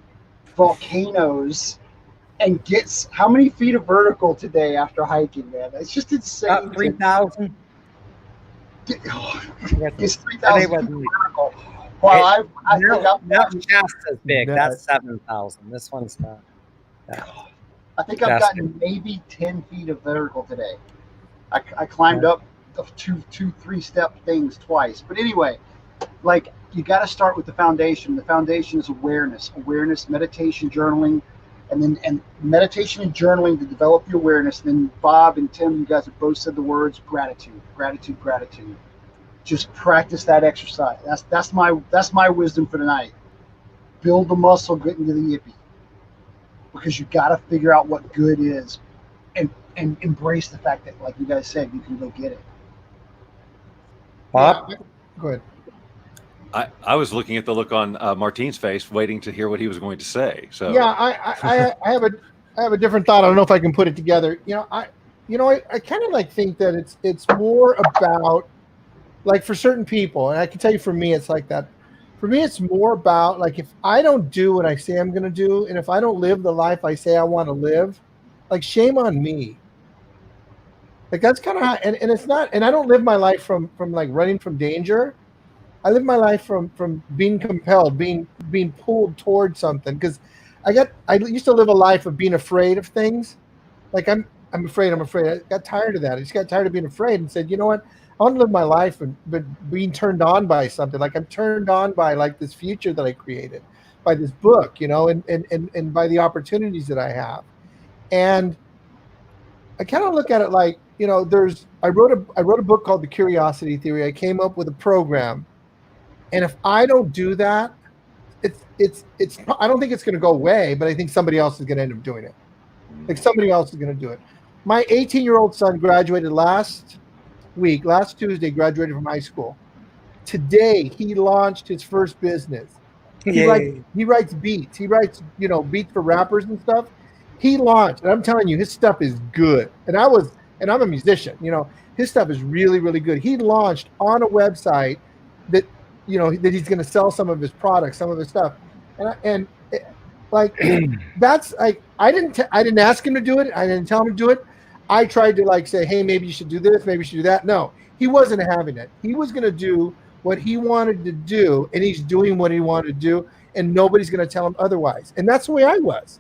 volcanoes and gets how many feet of vertical today after hiking, man? It's just insane.
About 3,000.
It's 3,000 feet of vertical. Well, I think
Mount Shasta's big.
Yeah.
That's 7,000. This one's not.
I think I've gotten maybe 10 feet of vertical today. I climbed up the two, 3-step things twice. But anyway, like, you got to start with the foundation. The foundation is awareness, meditation, journaling, and meditation and journaling to develop your awareness. Then Bob and Tim, you guys have both said the words gratitude. Just practice that exercise. That's my wisdom for tonight. Build the muscle, get into the yippee, because you got to figure out what good is, and embrace the fact that, like you guys said, you can go get it.
Bob?
Yeah, go ahead.
I was looking at the look on Martine's face, waiting to hear what he was going to say. So
Yeah, I have a different thought. I don't know if I can put it together. I kind of like think that it's more about, like, for certain people, and I can tell you for me, it's like that. For me, it's more about, like, if I don't do what I say I'm going to do, and if I don't live the life I say I want to live, like, shame on me. Like, that's kind of how, and it's not, and I don't live my life from like running from danger. I live my life from being compelled, being pulled towards something. Because I used to live a life of being afraid of things. Like, I'm afraid. I got tired of that. I just got tired of being afraid and said, you know what? I want to live my life but being turned on by something. Like, I'm turned on by, like, this future that I created, by this book, and by the opportunities that I have. And I kind of look at it like, I wrote a book called The Curiosity Theory. I came up with a program. And if I don't do that, it's I don't think it's going to go away, but I think somebody else is going to end up doing it. Like, somebody else is going to do it. My 18-year-old son graduated last Tuesday, graduated from high school. Today, he launched his first business. He writes beats. He writes, beats for rappers and stuff. He launched, and I'm telling you, his stuff is good. And I'm a musician. His stuff is really, really good. He launched on a website that he's going to sell some of his products, some of his stuff, that's like, I didn't ask him to do it. I didn't tell him to do it. I tried to, like, say, hey, maybe you should do this, maybe you should do that. No, he wasn't having it. He was going to do what he wanted to do, and he's doing what he wanted to do, and nobody's going to tell him otherwise. And that's the way I was.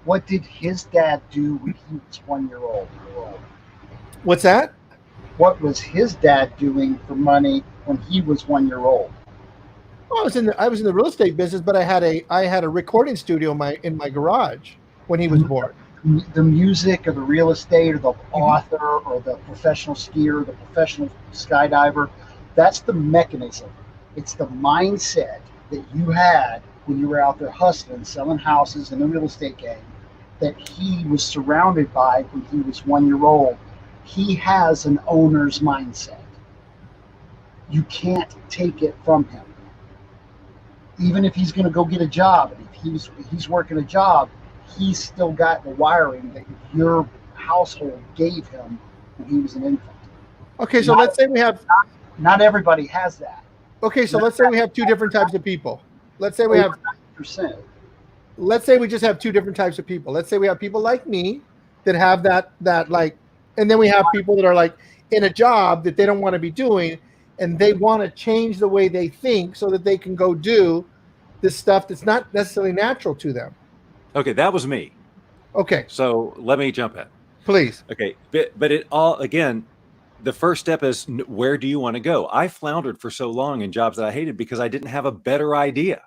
What did his dad do when he was 1 year old?
What's that?
What was his dad doing for money when he was 1 year old?
Well, I was in the real estate business, but I had a recording studio in my garage when he was born.
The music, or the real estate, or the author, or the professional skier, or the professional skydiver, that's the mechanism. It's the mindset that you had when you were out there hustling, selling houses in the real estate game, that he was surrounded by when he was 1 year old. He has an owner's mindset. You can't take it from him. Even if he's going to go get a job, and if he's working a job, he's still got the wiring that your household gave him when he was an infant.
Okay, so let's say we have...
Not everybody has that.
Okay, so let's say we have two different types of people. Let's say we have...
90%.
Let's say we just have two different types of people. Let's say we have people like me that have that like... And then we have people that are, like, in a job that they don't want to be doing, and they want to change the way they think so that they can go do this stuff that's not necessarily natural to them.
Okay, that was me.
Okay.
So let me jump in.
Please.
Okay, but it all, again, the first step is, where do you want to go? I floundered for so long in jobs that I hated because I didn't have a better idea.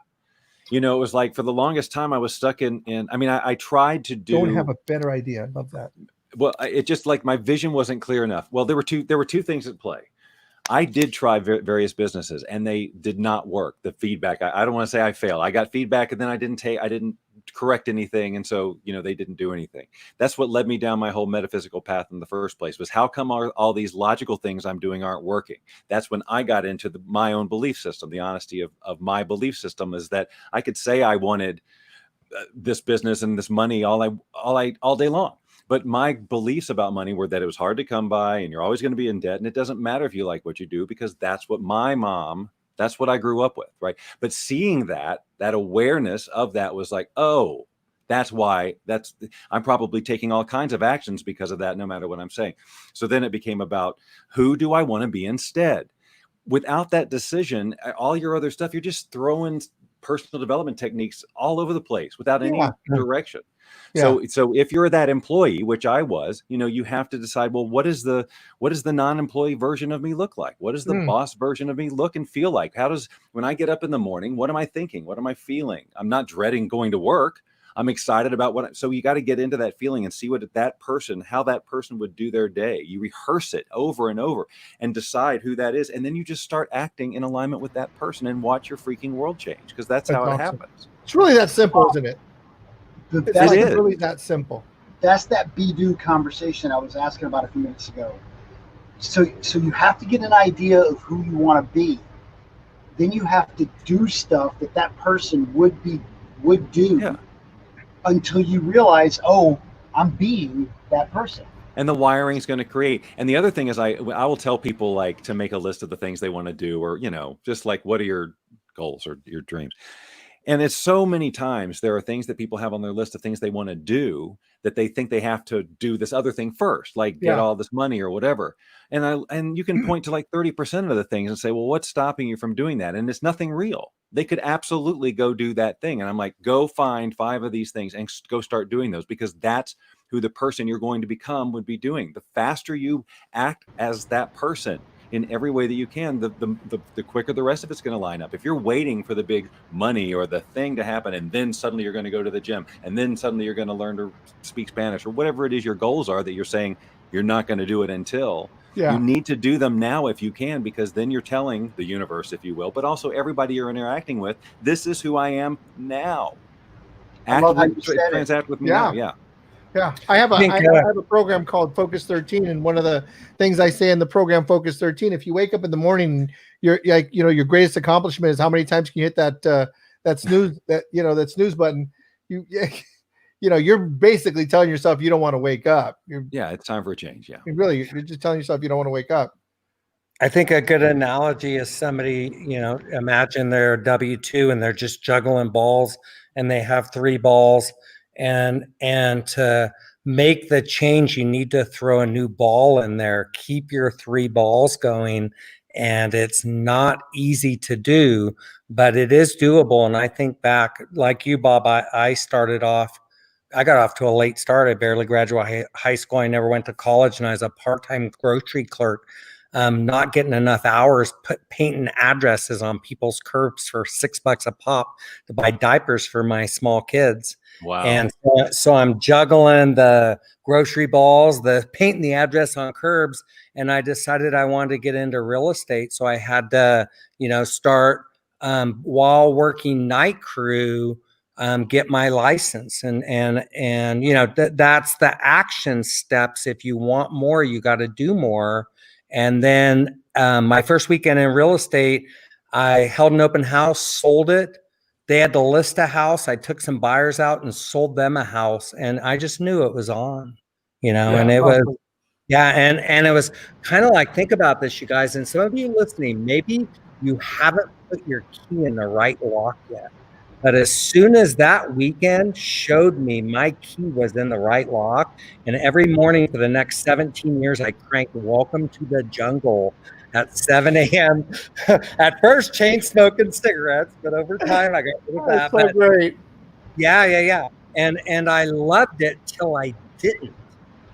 It was like, for the longest time I was stuck in I tried to do...
Don't have a better idea. I love that.
Well, it just, like, my vision wasn't clear enough. Well, there were two things at play. I did try various businesses, and they did not work. The feedback, I don't want to say I failed. I got feedback, and then I didn't correct anything. And so, they didn't do anything. That's what led me down my whole metaphysical path in the first place, was how come all these logical things I'm doing aren't working? That's when I got into my own belief system. The honesty of my belief system is that I could say I wanted this business and this money all day long. But my beliefs about money were that it was hard to come by and you're always going to be in debt. And it doesn't matter if you like what you do, because that's what that's what I grew up with. Right. But seeing that awareness of that was like, oh, that's why I'm probably taking all kinds of actions because of that, no matter what I'm saying. So then it became about, who do I want to be instead? Without that decision, all your other stuff, you're just throwing personal development techniques all over the place without any direction.
Yeah.
So if you're that employee, which I was, you have to decide, well, what does the non-employee version of me look like? What does the boss version of me look and feel like? When I get up in the morning, what am I thinking? What am I feeling? I'm not dreading going to work. I'm excited about so you got to get into that feeling and see how that person would do their day. You rehearse it over and over and decide who that is. And then you just start acting in alignment with that person and watch your freaking world change, because that's how it happens.
It's really that simple, isn't it?
It's
really that simple.
That's that be-do conversation I was asking about a few minutes ago. So you have to get an idea of who you want to be. Then you have to do stuff that person would do until you realize, oh, I'm being that person.
And the wiring is going to create. And the other thing is, I will tell people, like, to make a list of the things they want to do, or, just like, what are your goals or your dreams? And it's so many times there are things that people have on their list of things they want to do that they think they have to do this other thing first, like get all this money or whatever. And you can point to like 30% of the things and say, well, what's stopping you from doing that? And it's nothing real. They could absolutely go do that thing. And I'm like, go find 5 of these things and go start doing those, because that's who the person you're going to become would be doing. The faster you act as that person in every way that you can, the quicker the rest of it's going to line up. If you're waiting for the big money or the thing to happen, and then suddenly you're going to go to the gym, and then suddenly you're going to learn to speak Spanish, or whatever it is your goals are that you're saying you're not going to do it until, you need to do them now if you can, because then you're telling the universe, if you will, but also everybody you're interacting with, this is who I am now. Transact with me now.
Yeah, I have a program called Focus 13, and one of the things I say in the program Focus 13, if you wake up in the morning, you're like, your greatest accomplishment is how many times can you hit that snooze button. You're basically telling yourself you don't want to wake up.
It's time for a change.
You're just telling yourself you don't want to wake up.
I think a good analogy is somebody, imagine they're W-2 and they're just juggling balls, and they have 3 balls. And to make the change, you need to throw a new ball in there, keep your 3 balls going. And it's not easy to do, but it is doable. And I think back, like you, Bob, I got off to a late start. I barely graduated high school. I never went to college, and I was a part-time grocery clerk, not getting enough hours, painting addresses on people's curbs for $6 a pop to buy diapers for my small kids.
Wow.
And so I'm juggling the grocery balls, the painting the address on curbs, and I decided I wanted to get into real estate. So I had to, start while working night crew, get my license, and that's the action steps. If you want more, you got to do more. And then my first weekend in real estate, I held an open house, sold it. They had to list a house. I took some buyers out and sold them a house, and I just knew it was on, and it was, and it was kind of like, think about this, you guys, and some of you listening, maybe you haven't put your key in the right lock yet. But as soon as that weekend showed me my key was in the right lock, and every morning for the next 17 years, I cranked Welcome to the Jungle at 7 a.m. At first, chain smoking cigarettes, but over time, I got rid of that.
That's so great.
Yeah. And I loved it till I didn't.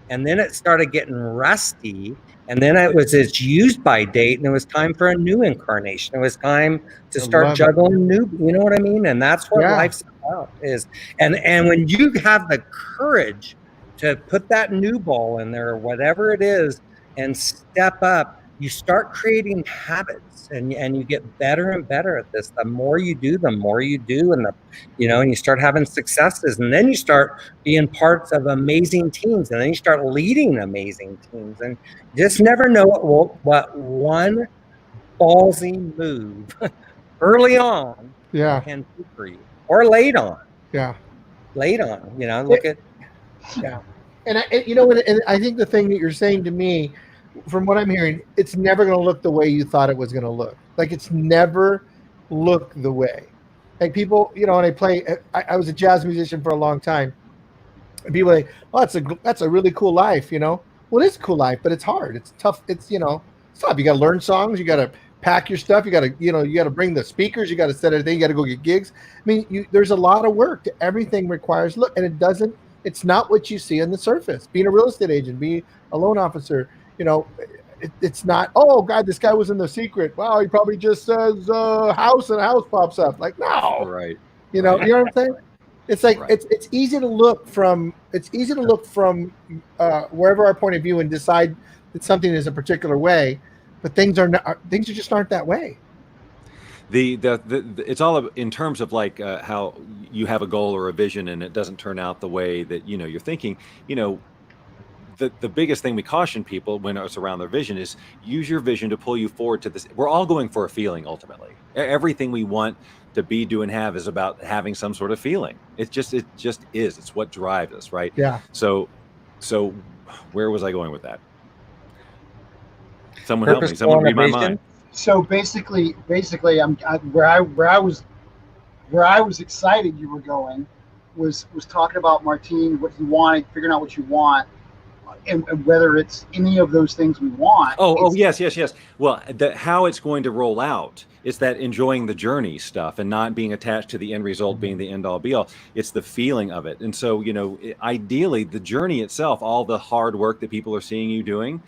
And then it started getting rusty. And then it was its use by date, and it was time for a new incarnation. It was time to start juggling new, you know what I mean? And that's what life's about is. And when you have the courage to put that new ball in there, or whatever it is, and step up, you start creating habits, and you get better and better at this. The more you do, and and you start having successes, and then you start being parts of amazing teams, and then you start leading amazing teams, and you just never know what one ballsy move early on can do for you, or late on.
Yeah.
laid on. You know, look at
Yeah. And I think the thing that you're saying to me, from what I'm hearing, it's never going to look the way you thought it was going to look. Like it's never look the way. Like people, and I was a jazz musician for a long time. And people are like, oh, that's a really cool life, Well, it is a cool life, but it's hard. It's tough. It's tough. You got to learn songs. You got to pack your stuff. You got to bring the speakers. You got to set everything. You got to go get gigs. I mean, there's a lot of work. Everything requires look, and it's not what you see on the surface. Being a real estate agent, being a loan officer, it's not, oh God, this guy was in The Secret. Wow, he probably just says house and a house pops up. Like, no.
Right.
You know what I'm saying? It's like
Right.
it's easy to look from wherever our point of view and decide that something is a particular way, but things just aren't that way.
It's all in terms of like how you have a goal or a vision and it doesn't turn out the way that you're thinking. The biggest thing we caution people when it's around their vision is use your vision to pull you forward to this. We're all going for a feeling ultimately. Everything we want to be, do, and have is about having some sort of feeling. It just is. It's what drives us, right?
Yeah.
So where was I going with that? Someone help me. Someone read my mind.
So basically, where I was excited you were going was talking about Martine, what you wanted, figuring out what you want, and whether it's any of those things we want.
Yes. Well, how it's going to roll out is that enjoying the journey stuff and not being attached to the end result being the end all be all. It's the feeling of it. And so, ideally, the journey itself, all the hard work that people are seeing you doing,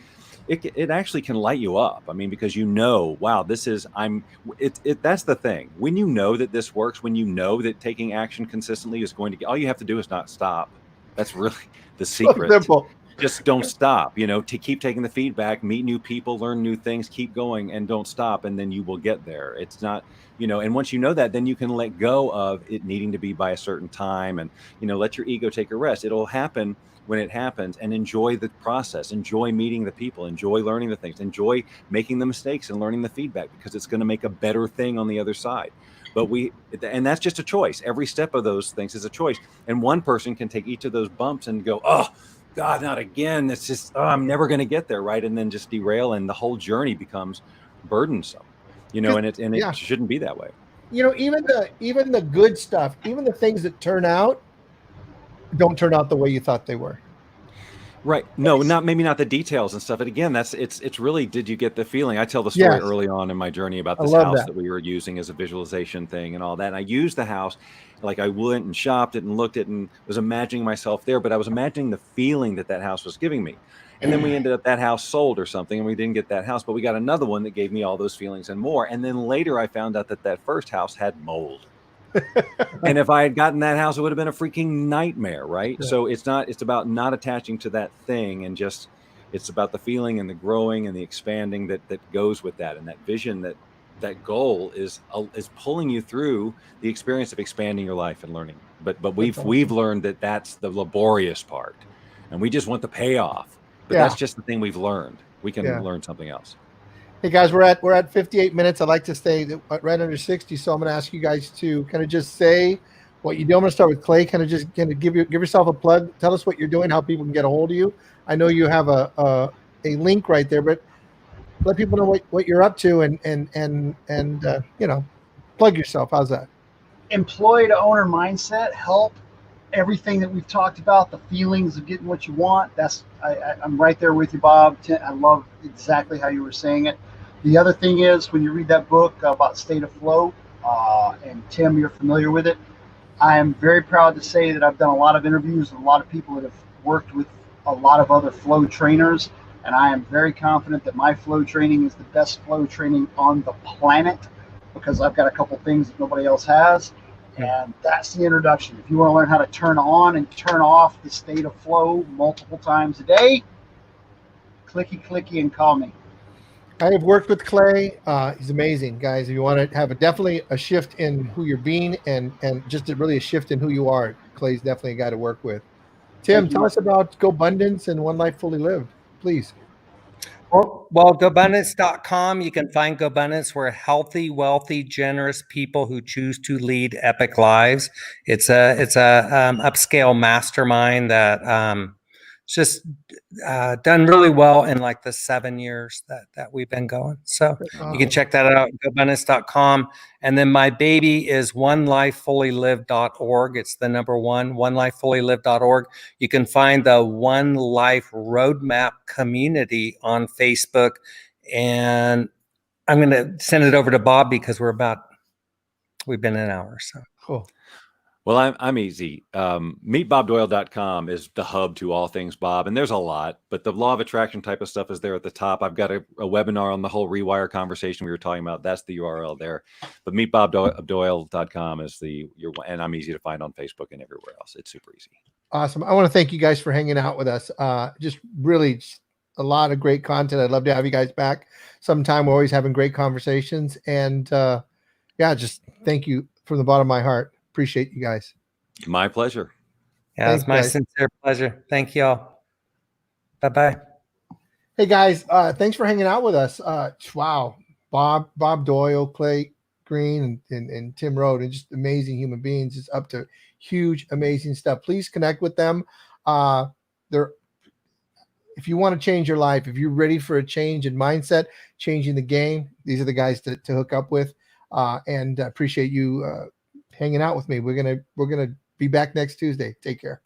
it actually can light you up. I mean, because wow, that's the thing. When you know that this works, when you know that taking action consistently is going to all you have to do is not stop. That's really the secret.
So simple.
Just don't stop, to keep taking the feedback, meet new people, learn new things, keep going and don't stop. And then you will get there. It's not, and once you know that, then you can let go of it needing to be by a certain time and, let your ego take a rest. It'll happen when it happens and enjoy the process, enjoy meeting the people, enjoy learning the things, enjoy making the mistakes and learning the feedback because it's going to make a better thing on the other side. And that's just a choice. Every step of those things is a choice. And one person can take each of those bumps and go, oh, God, not again. It's just, I'm never going to get there, right? And then just derail, and the whole journey becomes burdensome, and it shouldn't be that way.
Even the good stuff, even the things that don't turn out the way you thought they were.
Right. No, maybe not the details and stuff. And again, it's really, did you get the feeling? I tell the story early on in my journey about this house that we were using as a visualization thing and all that. And I used the house, like I went and shopped it and looked at it and was imagining myself there, but I was imagining the feeling that house was giving me. And then we ended up, that house sold or something, and we didn't get that house, but we got another one that gave me all those feelings and more. And then later I found out that first house had mold. And if I had gotten that house, it would have been a freaking nightmare, right? Yeah. So it's about not attaching to that thing, and just it's about the feeling and the growing and the expanding that goes with that, and that vision, that goal is pulling you through the experience of expanding your life and learning. But we've learned that that's the laborious part, and we just want the payoff. But that's just the thing we've learned. We can learn something else.
Hey guys, we're at 58 minutes. I'd like to stay right under 60, so I'm going to ask you guys to kind of just say what you do. I'm going to start with Clay. Kind of give yourself a plug. Tell us what you're doing, how people can get a hold of you. I know you have a link right there, but let people know what you're up to and plug yourself. How's that?
Employee to owner mindset, help. Everything that we've talked about, the feelings of getting what you want, I'm right there with you, Bob. I love exactly how you were saying it. The other thing is, when you read that book about State of Flow, and Tim, you're familiar with it, I am very proud to say that I've done a lot of interviews with a lot of people that have worked with a lot of other flow trainers, and I am very confident that my flow training is the best flow training on the planet, because I've got a couple things that nobody else has. And that's the introduction. If you want to learn how to turn on and turn off the state of flow multiple times a day, clicky and call me.
I have worked with Clay. He's amazing, guys. If you want to have definitely a shift in who you're being and just really a shift in who you are, Clay's definitely a guy to work with. Tim, tell us about GoBundance and One Life Fully Lived, please.
Well, GoBundance.com, you can find GoBundance. We're healthy, wealthy, generous people who choose to lead epic lives. It's a upscale mastermind that it's just done really well in like the 7 years that we've been going. So you can check that out, GoBundance.com. And then my baby is onelifefullylived.org. It's the number one, onelifefullylived.org. You can find the One Life Roadmap community on Facebook. And I'm going to send it over to Bob because we've been an hour. So
Cool.
Well, I'm easy. Meetbobdoyle.com is the hub to all things Bob, and there's a lot, but the law of attraction type of stuff is there at the top. I've got a webinar on the whole rewire conversation we were talking about. That's the URL there. But meetbobdoyle.com is and I'm easy to find on Facebook and everywhere else. It's super easy.
Awesome. I want to thank you guys for hanging out with us. Just really a lot of great content. I'd love to have you guys back sometime. We're always having great conversations. And yeah, just thank you from the bottom of my heart. Appreciate you guys.
My pleasure.
yeah, it's my sincere pleasure. Thank you all. Bye-bye.
Hey guys, thanks for hanging out with us. Wow. Bob Doyle, Clay Green, and Tim Rhodes, and just amazing human beings. Just up to huge, amazing stuff. Please connect with them. If you want to change your life, if you're ready for a change in mindset, changing the game, these are the guys to hook up with. And appreciate you hanging out with me. We're gonna be back next Tuesday. Take care.